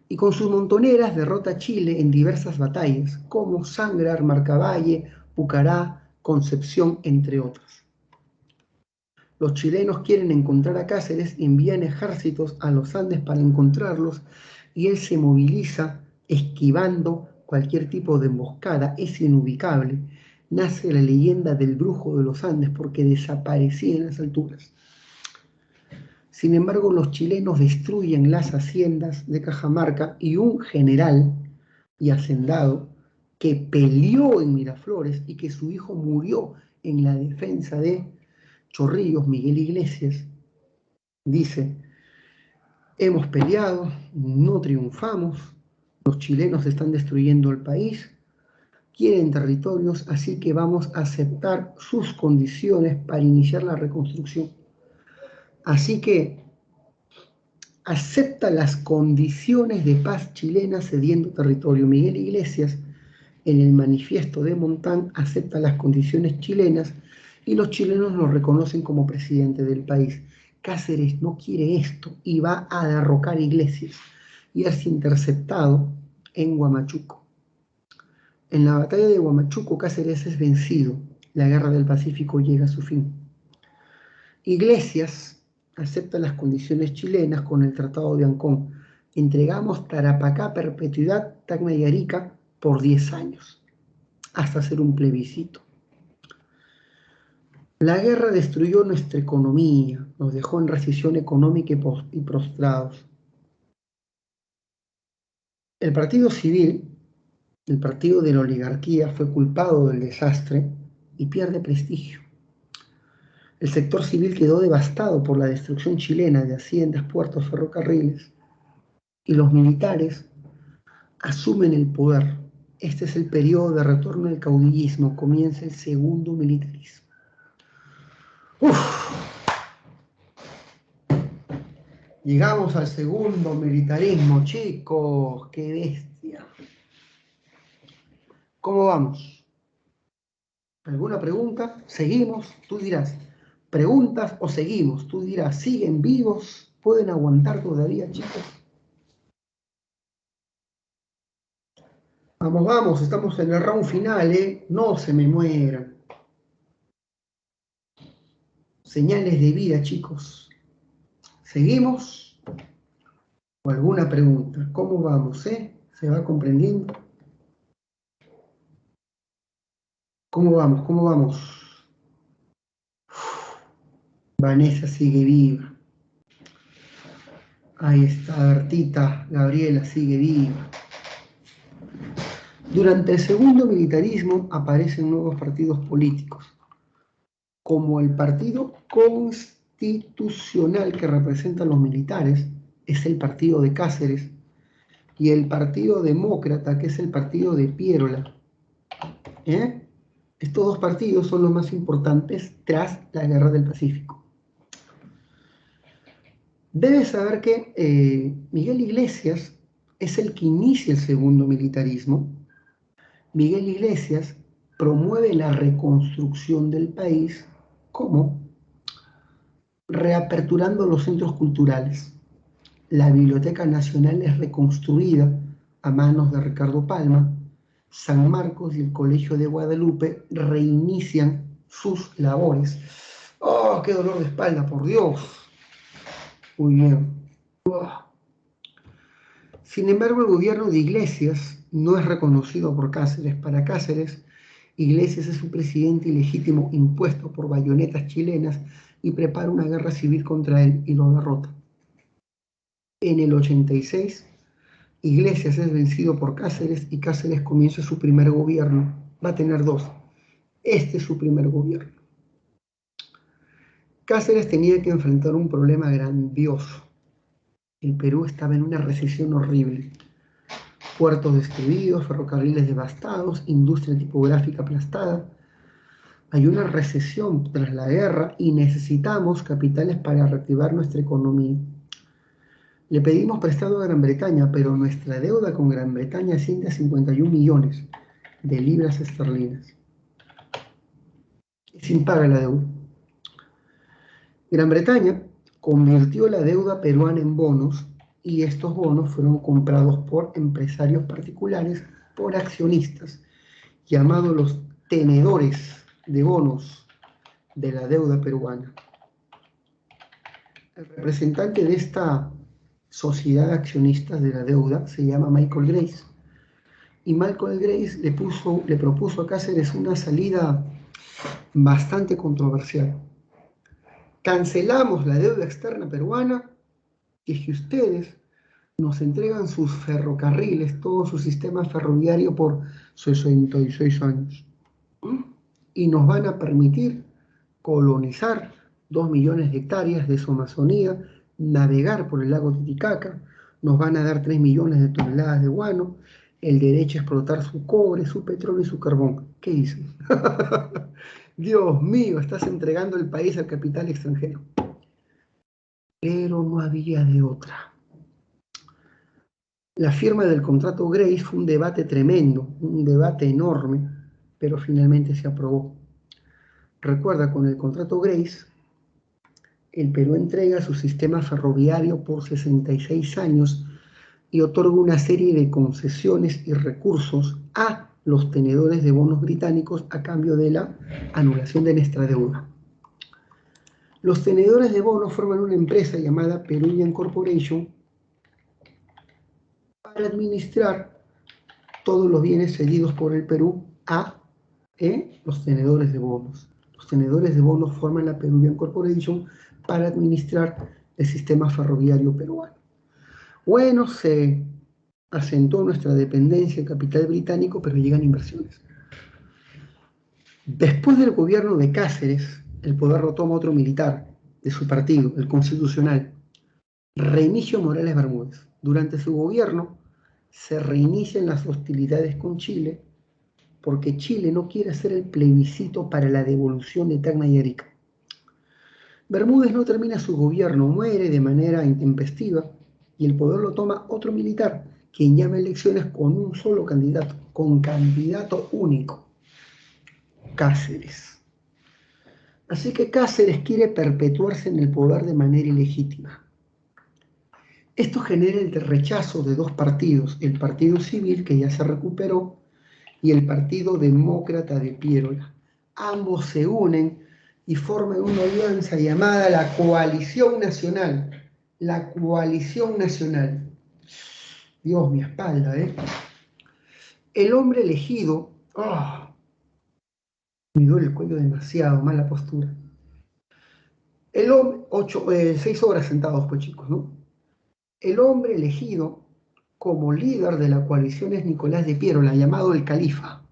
Y con sus montoneras derrota a Chile en diversas batallas, como Sangrar, Marcavalle, Pucará, Concepción, entre otras. Los chilenos quieren encontrar a Cáceres, envían ejércitos a los Andes para encontrarlos y él se moviliza esquivando cualquier tipo de emboscada, es inubicable. Nace la leyenda del brujo de los Andes porque desaparecía en las alturas. Sin embargo, los chilenos destruyen las haciendas de Cajamarca y un general y hacendado que peleó en Miraflores y que su hijo murió en la defensa de Chorrillos, Miguel Iglesias, dice: hemos peleado, no triunfamos, los chilenos están destruyendo el país, quieren territorios, así que vamos a aceptar sus condiciones para iniciar la reconstrucción. Así que acepta las condiciones de paz chilena cediendo territorio. Miguel Iglesias, en el manifiesto de Montán, acepta las condiciones chilenas y los chilenos lo reconocen como presidente del país. Cáceres no quiere esto y va a derrocar Iglesias y es interceptado en Huamachuco. En la batalla de Huamachuco, Cáceres es vencido. La guerra del Pacífico llega a su fin. Iglesias acepta las condiciones chilenas con el Tratado de Ancón. Entregamos Tarapacá, perpetuidad, Tacna y Arica por 10 años, hasta hacer un plebiscito. La guerra destruyó nuestra economía, nos dejó en recesión económica y prostrados. El partido civil, el partido de la oligarquía, fue culpado del desastre y pierde prestigio. El sector civil quedó devastado por la destrucción chilena de haciendas, puertos, ferrocarriles, y los militares asumen el poder. Este es el periodo de retorno del caudillismo, comienza el segundo militarismo. Llegamos al segundo militarismo, chicos, qué bestia. ¿Cómo vamos? ¿Alguna pregunta? ¿Seguimos? Tú dirás. ¿Preguntas o seguimos? Tú dirás. ¿Siguen vivos? ¿Pueden aguantar todavía, chicos? Vamos, vamos, estamos en el round final, ¿eh? No se me mueran. Señales de vida, chicos. ¿Seguimos? ¿O alguna pregunta? ¿Cómo vamos, ¿Se va comprendiendo? ¿Cómo vamos? ¿Cómo vamos? Vanessa sigue viva. Ahí está, Bertita, Gabriela sigue viva. Durante el segundo militarismo aparecen nuevos partidos políticos, como el Partido Constitucional que representa a los militares, es el partido de Cáceres, y el Partido Demócrata, que es el partido de Piérola. Estos dos partidos son los más importantes tras la Guerra del Pacífico. Debes saber que Miguel Iglesias es el que inicia el segundo militarismo. Miguel Iglesias promueve la reconstrucción del país como reaperturando los centros culturales. La Biblioteca Nacional es reconstruida a manos de Ricardo Palma. San Marcos y el Colegio de Guadalupe reinician sus labores. ¡Oh, qué dolor de espalda, por Dios! Muy bien. Sin embargo, el gobierno de Iglesias no es reconocido por Cáceres. Para Cáceres, Iglesias es un presidente ilegítimo impuesto por bayonetas chilenas y prepara una guerra civil contra él y lo derrota. En el 86, Iglesias es vencido por Cáceres y Cáceres comienza su primer gobierno. Va a tener dos. Este es su primer gobierno. Cáceres tenía que enfrentar un problema grandioso. El Perú estaba en una recesión horrible. Puertos destruidos, ferrocarriles devastados, industria tipográfica aplastada. Hay una recesión tras la guerra y necesitamos capitales para reactivar nuestra economía. Le pedimos prestado a Gran Bretaña, pero nuestra deuda con Gran Bretaña asciende a 51 millones de libras esterlinas. Es impaga la deuda. Gran Bretaña convirtió la deuda peruana en bonos y estos bonos fueron comprados por empresarios particulares, por accionistas, llamados los tenedores de bonos de la deuda peruana. El representante de esta sociedad de accionistas de la deuda se llama Michael Grace. Y Michael Grace le propuso a Cáceres una salida bastante controversial. Cancelamos la deuda externa peruana y es que ustedes nos entregan sus ferrocarriles, todo su sistema ferroviario por 66 años. Y nos van a permitir colonizar 2 millones de hectáreas de su Amazonía, navegar por el lago Titicaca, nos van a dar 3 millones de toneladas de guano, el derecho a explotar su cobre, su petróleo y su carbón. ¿Qué dicen? Dios mío, estás entregando el país al capital extranjero. Pero no había de otra. La firma del contrato Grace fue un debate tremendo, un debate enorme, pero finalmente se aprobó. Recuerda, con el contrato Grace, el Perú entrega su sistema ferroviario por 66 años y otorga una serie de concesiones y recursos a los tenedores de bonos británicos a cambio de la anulación de nuestra deuda. Los tenedores de bonos forman una empresa llamada Peruvian Corporation para administrar todos los bienes cedidos por el Perú a los tenedores de bonos. Los tenedores de bonos forman la Peruvian Corporation para administrar el sistema ferroviario peruano. Bueno, se asentó nuestra dependencia del capital británico, pero llegan inversiones. Después del gobierno de Cáceres, el poder lo toma otro militar de su partido, el Constitucional, Remigio Morales Bermúdez. Durante su gobierno se reinician las hostilidades con Chile porque Chile no quiere hacer el plebiscito para la devolución de Tacna y Arica. Bermúdez no termina su gobierno, muere de manera intempestiva y el poder lo toma otro militar, quien llama elecciones con un solo candidato, con candidato único, Cáceres. Así que Cáceres quiere perpetuarse en el poder de manera ilegítima. Esto genera el rechazo de dos partidos, el Partido Civil, que ya se recuperó, y el Partido Demócrata de Piérola. Ambos se unen y forman una alianza llamada la Coalición Nacional. La Coalición Nacional. Dios, mi espalda, ¿eh? El hombre elegido... me duele el cuello demasiado, mala postura. El hombre... 6 horas sentados, pues chicos, ¿no? El hombre elegido como líder de la coalición es Nicolás de Piérola, llamado el Califa.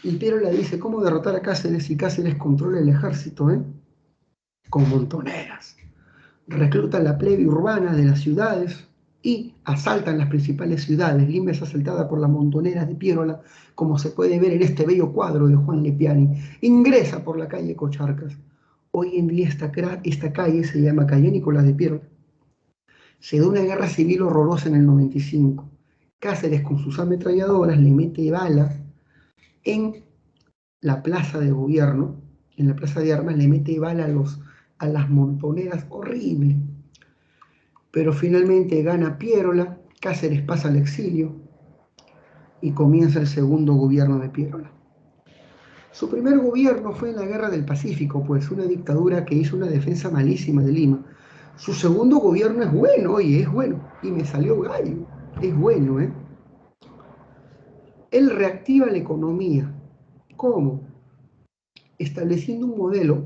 Y Piérola dice, ¿cómo derrotar a Cáceres si Cáceres controla el ejército, con montoneras? Reclutan la plebe urbana de las ciudades y asaltan las principales ciudades. Lima es asaltada por las montoneras de Piérola, como se puede ver en este bello cuadro de Juan Lepiani. Ingresa por la calle Cocharcas. Hoy en día esta calle se llama calle Nicolás de Piero. Se da una guerra civil horrorosa en el 95. Cáceres con sus ametralladoras le mete balas en la plaza de gobierno, en la plaza de armas, le mete bala a las montoneras, horrible. Pero finalmente gana Piérola, Cáceres pasa al exilio y comienza el segundo gobierno de Piérola. Su primer gobierno fue en la Guerra del Pacífico, pues una dictadura que hizo una defensa malísima de Lima. Su segundo gobierno es bueno, oye, es bueno, y me salió gallo, es bueno, ¿eh? Él reactiva la economía. ¿Cómo? Estableciendo un modelo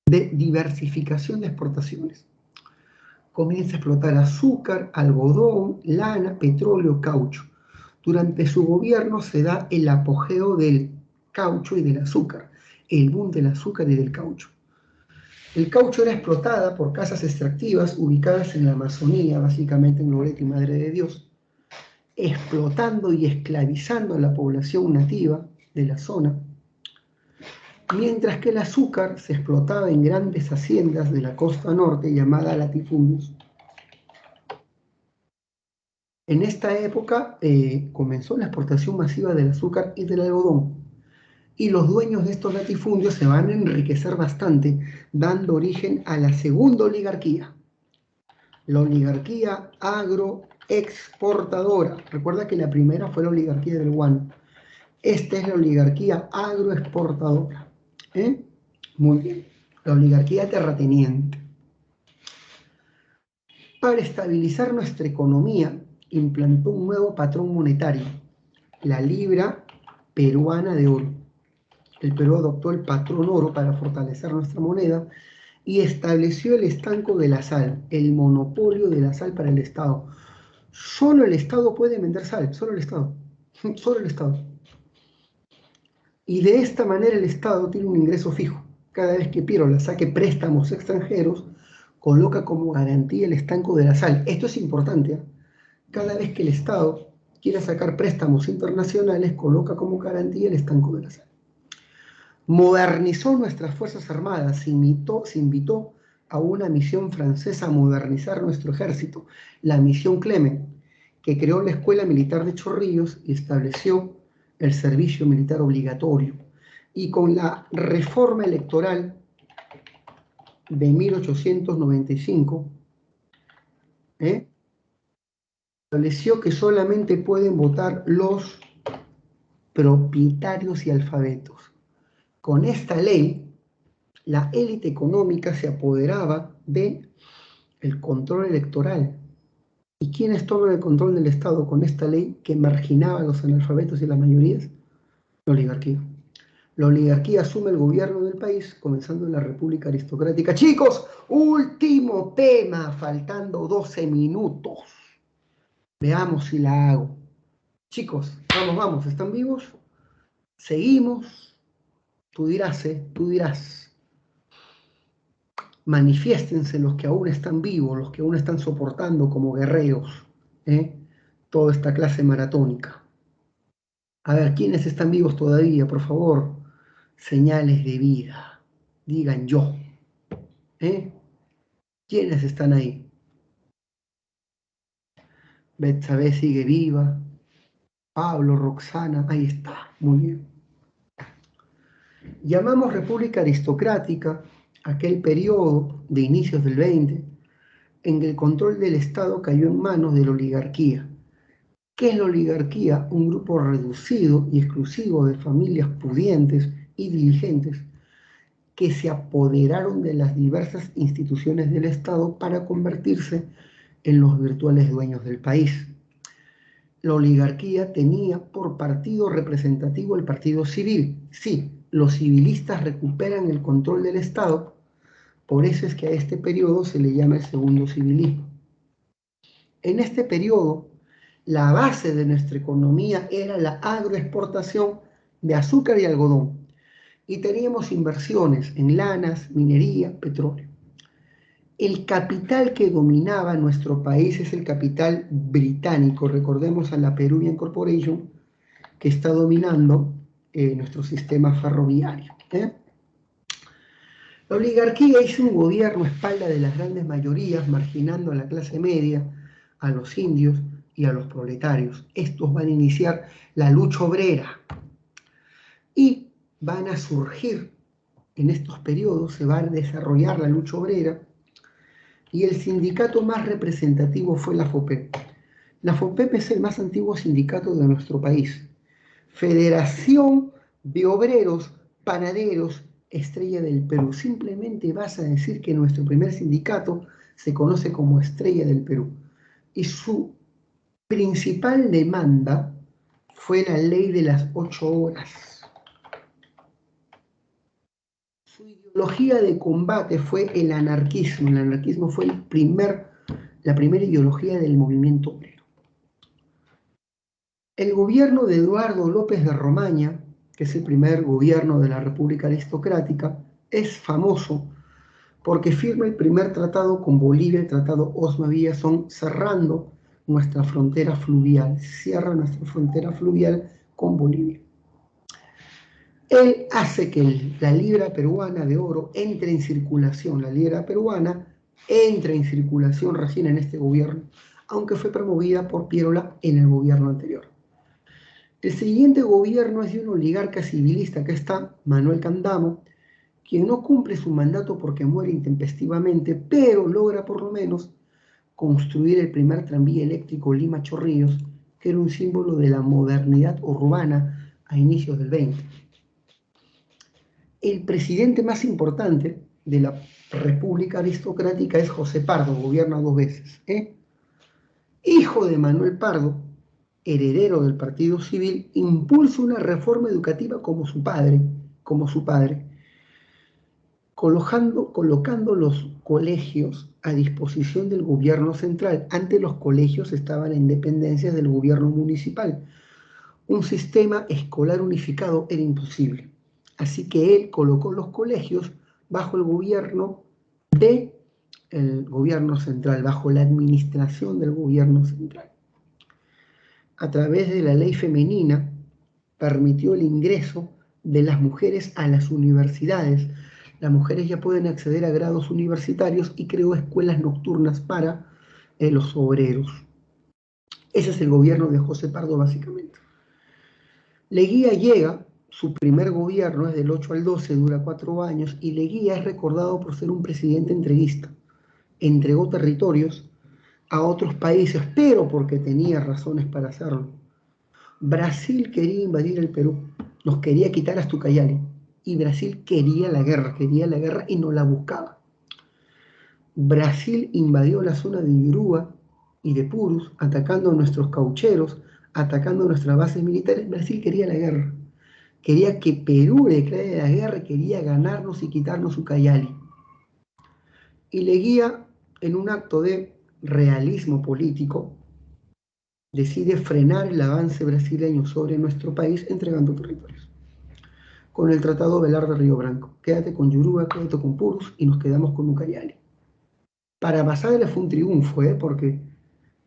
de diversificación de exportaciones. Comienza a explotar azúcar, algodón, lana, petróleo, caucho. Durante su gobierno se da el apogeo del caucho y del azúcar, el boom del azúcar y del caucho. El caucho era explotada por casas extractivas ubicadas en la Amazonía, básicamente en Loreto y Madre de Dios, explotando y esclavizando a la población nativa de la zona, mientras que el azúcar se explotaba en grandes haciendas de la costa norte llamadas latifundios. En esta época comenzó la exportación masiva del azúcar y del algodón, y los dueños de estos latifundios se van a enriquecer bastante, dando origen a la segunda oligarquía, la oligarquía agroexportadora. Recuerda que la primera fue la oligarquía del guano. Esta es la oligarquía agroexportadora. ¿Eh? Muy bien. La oligarquía terrateniente. Para estabilizar nuestra economía, implantó un nuevo patrón monetario, la libra peruana de oro. El Perú adoptó el patrón oro para fortalecer nuestra moneda y estableció el estanco de la sal, el monopolio de la sal para el Estado. Solo el Estado puede vender sal, solo el Estado, solo el Estado. Y de esta manera el Estado tiene un ingreso fijo. Cada vez que Piérola saque préstamos extranjeros, coloca como garantía el estanco de la sal. Esto es importante, ¿eh? Cada vez que el Estado quiera sacar préstamos internacionales, coloca como garantía el estanco de la sal. Modernizó nuestras Fuerzas Armadas, se invitó a una misión francesa a modernizar nuestro ejército, la misión Clement, que creó la Escuela Militar de Chorrillos y estableció el servicio militar obligatorio. Y con la reforma electoral de 1895, estableció que solamente pueden votar los propietarios y alfabetos. Con esta ley, la élite económica se apoderaba del control electoral. ¿Y quiénes toman el control del Estado con esta ley que marginaba a los analfabetos y las mayorías? La oligarquía. La oligarquía asume el gobierno del país, comenzando en la República Aristocrática. Chicos, último tema, faltando 12 minutos. Veamos si la hago. Chicos, vamos, ¿están vivos? Seguimos. Tú dirás, tú dirás. Manifiéstense los que aún están vivos, los que aún están soportando como guerreros, toda esta clase maratónica. A ver, ¿quiénes están vivos todavía? Por favor, señales de vida. Digan yo. ¿Quiénes están ahí? Betsabe sigue viva. Pablo, Roxana, ahí está. Muy bien. Llamamos República Aristocrática aquel periodo de inicios del 20 en que el control del Estado cayó en manos de la oligarquía. ¿Qué es la oligarquía? Un grupo reducido y exclusivo de familias pudientes y diligentes que se apoderaron de las diversas instituciones del Estado para convertirse en los virtuales dueños del país. La oligarquía tenía por partido representativo el partido civil. Sí, los civilistas recuperan el control del Estado, por eso es que a este periodo se le llama el segundo civilismo. En este periodo, la base de nuestra economía era la agroexportación de azúcar y algodón. Y teníamos inversiones en lanas, minería, petróleo. El capital que dominaba nuestro país es el capital británico. Recordemos a la Peruvian Corporation, que está dominando nuestro sistema ferroviario. La oligarquía hizo un gobierno a espalda de las grandes mayorías, marginando a la clase media, a los indios y a los proletarios. Estos van a iniciar la lucha obrera y van a surgir en estos periodos, se va a desarrollar la lucha obrera y el sindicato más representativo fue la FOPEP. La FOPEP es el más antiguo sindicato de nuestro país. Federación de Obreros Panaderos Estrella del Perú. Simplemente vas a decir que nuestro primer sindicato se conoce como Estrella del Perú. Y su principal demanda fue la ley de las 8 horas. Su ideología de combate fue el anarquismo. El anarquismo fue la primera ideología del movimiento obrero. El gobierno de Eduardo López de Romaña, que es el primer gobierno de la República Aristocrática, es famoso porque firma el primer tratado con Bolivia, el tratado Osma-Villazón, cerrando nuestra frontera fluvial, cierra nuestra frontera fluvial con Bolivia. Él hace que la libra peruana de oro entre en circulación. La libra peruana entra en circulación recién en este gobierno, aunque fue promovida por Pierola en el gobierno anterior. El siguiente gobierno es de un oligarca civilista, que está Manuel Candamo, quien no cumple su mandato porque muere intempestivamente, pero logra por lo menos construir el primer tranvía eléctrico Lima-Chorrillos, que era un símbolo de la modernidad urbana a inicios del 20. El presidente más importante de la República Aristocrática es José Pardo, gobierna 2 veces. Hijo de Manuel Pardo, heredero del Partido Civil, impulsa una reforma educativa como su padre, colocando los colegios a disposición del gobierno central. Antes los colegios estaban en dependencias del gobierno municipal. Un sistema escolar unificado era imposible. Así que él colocó los colegios bajo el gobierno central, bajo la administración del gobierno central. A través de la ley femenina, permitió el ingreso de las mujeres a las universidades. Las mujeres ya pueden acceder a grados universitarios y creó escuelas nocturnas para los obreros. Ese es el gobierno de José Pardo, básicamente. Leguía llega, su primer gobierno es del 8 al 12, dura 4 años, y Leguía es recordado por ser un presidente entreguista. Entregó territorios a otros países, pero porque tenía razones para hacerlo. Brasil quería invadir el Perú, nos quería quitar a Ucayali, y Brasil quería la guerra y no la buscaba. Brasil invadió la zona de Yurúa y de Purus, atacando a nuestros caucheros, atacando a nuestras bases militares. Brasil quería la guerra, quería que Perú declare la guerra, quería ganarnos y quitarnos Ucayali. Y Leguía, en un acto de realismo político, decide frenar el avance brasileño sobre nuestro país entregando territorios. Con el Tratado Velar de Río Branco. Quédate con Yurúa, quédate con Purus y nos quedamos con Ucayali. Para Basadre fue un triunfo, porque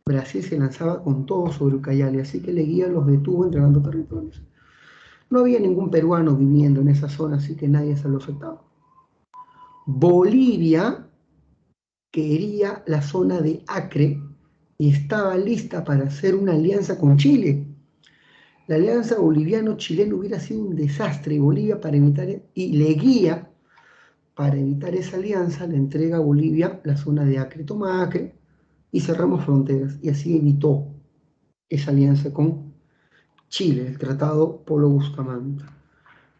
Brasil se lanzaba con todo sobre Ucayali, así que Leguía los detuvo entregando territorios. No había ningún peruano viviendo en esa zona, así que nadie se lo afectaba. Bolivia quería la zona de Acre y estaba lista para hacer una alianza con Chile. La alianza boliviano-chilena hubiera sido un desastre y Leguía, para evitar esa alianza, le entrega a Bolivia la zona de Acre. Toma Acre y cerramos fronteras. Y así evitó esa alianza con Chile, el tratado Polo Bustamante.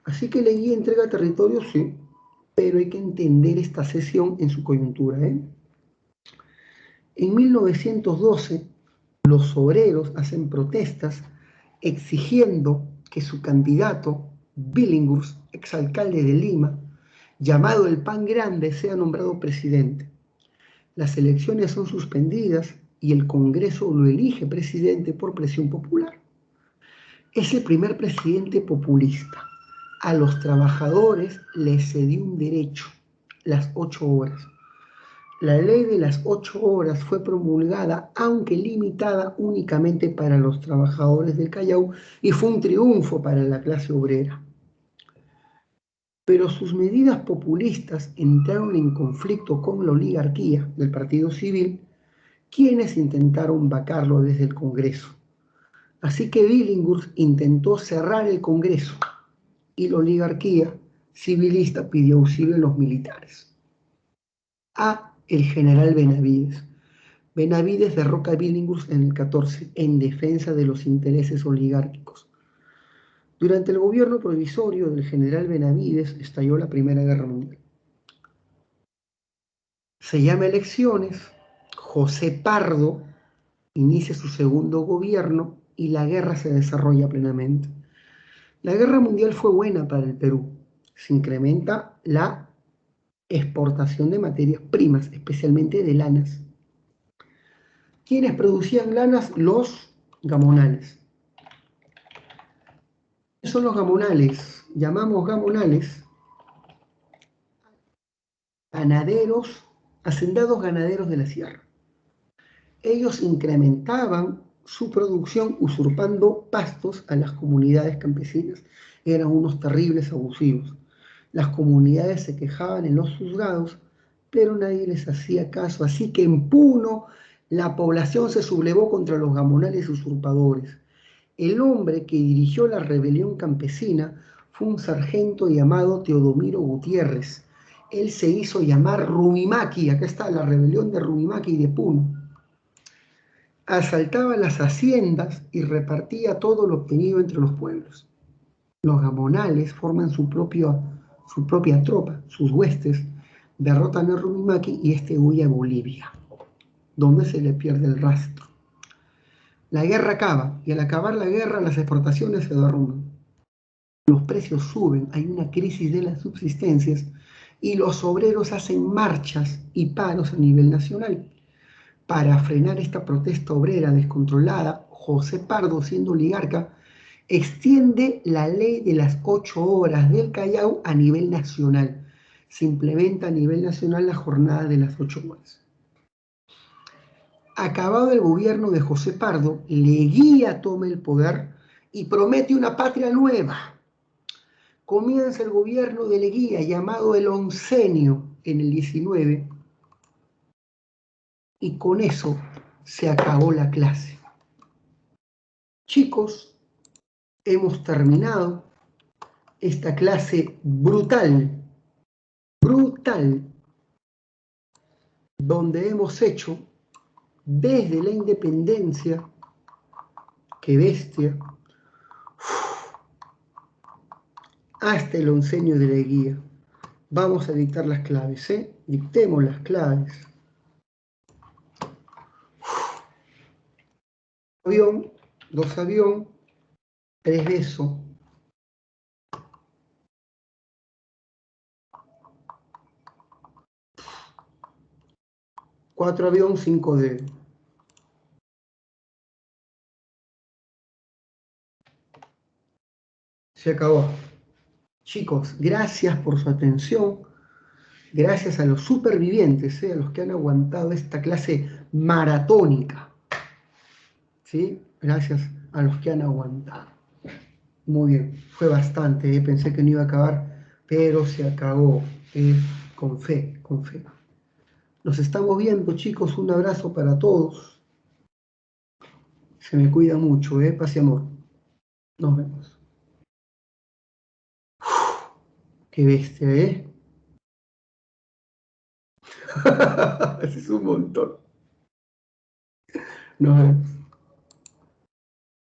Así que Leguía entrega territorio, sí, pero hay que entender esta cesión en su coyuntura. En 1912, los obreros hacen protestas exigiendo que su candidato, Billinghurst, exalcalde de Lima, llamado el Pan Grande, sea nombrado presidente. Las elecciones son suspendidas y el Congreso lo elige presidente por presión popular. Es el primer presidente populista. A los trabajadores les cedió un derecho, las 8 horas. La ley de las 8 horas fue promulgada, aunque limitada únicamente para los trabajadores del Callao, y fue un triunfo para la clase obrera. pero sus medidas populistas entraron en conflicto con la oligarquía del Partido Civil, quienes intentaron vacarlo desde el Congreso. Así que Billinghurst intentó cerrar el Congreso y la oligarquía civilista pidió auxilio a los militares. El general Benavides. Benavides derroca a Billinghurst en el 14 en defensa de los intereses oligárquicos. Durante el gobierno provisorio del general Benavides estalló la Primera Guerra Mundial. Se llama elecciones, José Pardo inicia su segundo gobierno y la guerra se desarrolla plenamente. La guerra mundial fue buena para el Perú. Se incrementa la exportación de materias primas, especialmente de lanas. ¿Quiénes producían lanas? Los gamonales. ¿Qué son los gamonales? Llamamos gamonales ganaderos, hacendados ganaderos de la sierra. Ellos incrementaban su producción usurpando pastos a las comunidades campesinas. Eran unos terribles abusivos. Las comunidades se quejaban en los juzgados, pero nadie les hacía caso. Así que en Puno la población se sublevó contra los gamonales usurpadores. El hombre que dirigió la rebelión campesina fue un sargento llamado Teodomiro Gutiérrez. Él se hizo llamar Rumimaki. Acá está la rebelión de Rumimaki y de Puno. Asaltaba las haciendas y repartía todo lo obtenido entre los pueblos. Los gamonales forman su propia tropa, sus huestes, derrotan a Rumimaki y este huye a Bolivia, donde se le pierde el rastro. La guerra acaba y al acabar la guerra las exportaciones se derrumban. Los precios suben, hay una crisis de las subsistencias y los obreros hacen marchas y paros a nivel nacional. Para frenar esta protesta obrera descontrolada, José Pardo, siendo oligarca, extiende la ley de las 8 horas del Callao a nivel nacional. Se implementa a nivel nacional la jornada de las 8 horas. Acabado el gobierno de José Pardo, Leguía toma el poder y promete una patria nueva. Comienza el gobierno de Leguía, llamado el oncenio, en el 19, y con eso se acabó la clase. Chicos, hemos terminado esta clase brutal, donde hemos hecho desde la independencia, qué bestia, hasta el oncenio de Leguía. Vamos a dictar las claves, Dictemos las claves. Avión, 2 avión, 3 beso. 4 avión, 5 dedo. Se acabó. Chicos, gracias por su atención. Gracias a los supervivientes, a los que han aguantado esta clase maratónica. ¿Sí? Gracias a los que han aguantado. Muy bien, fue bastante, pensé que no iba a acabar, pero se acabó. Con fe, con fe. Nos estamos viendo, chicos. Un abrazo para todos. Se me cuida mucho, paz y amor. Nos vemos. Qué bestia, Ese es un montón. Nos vemos.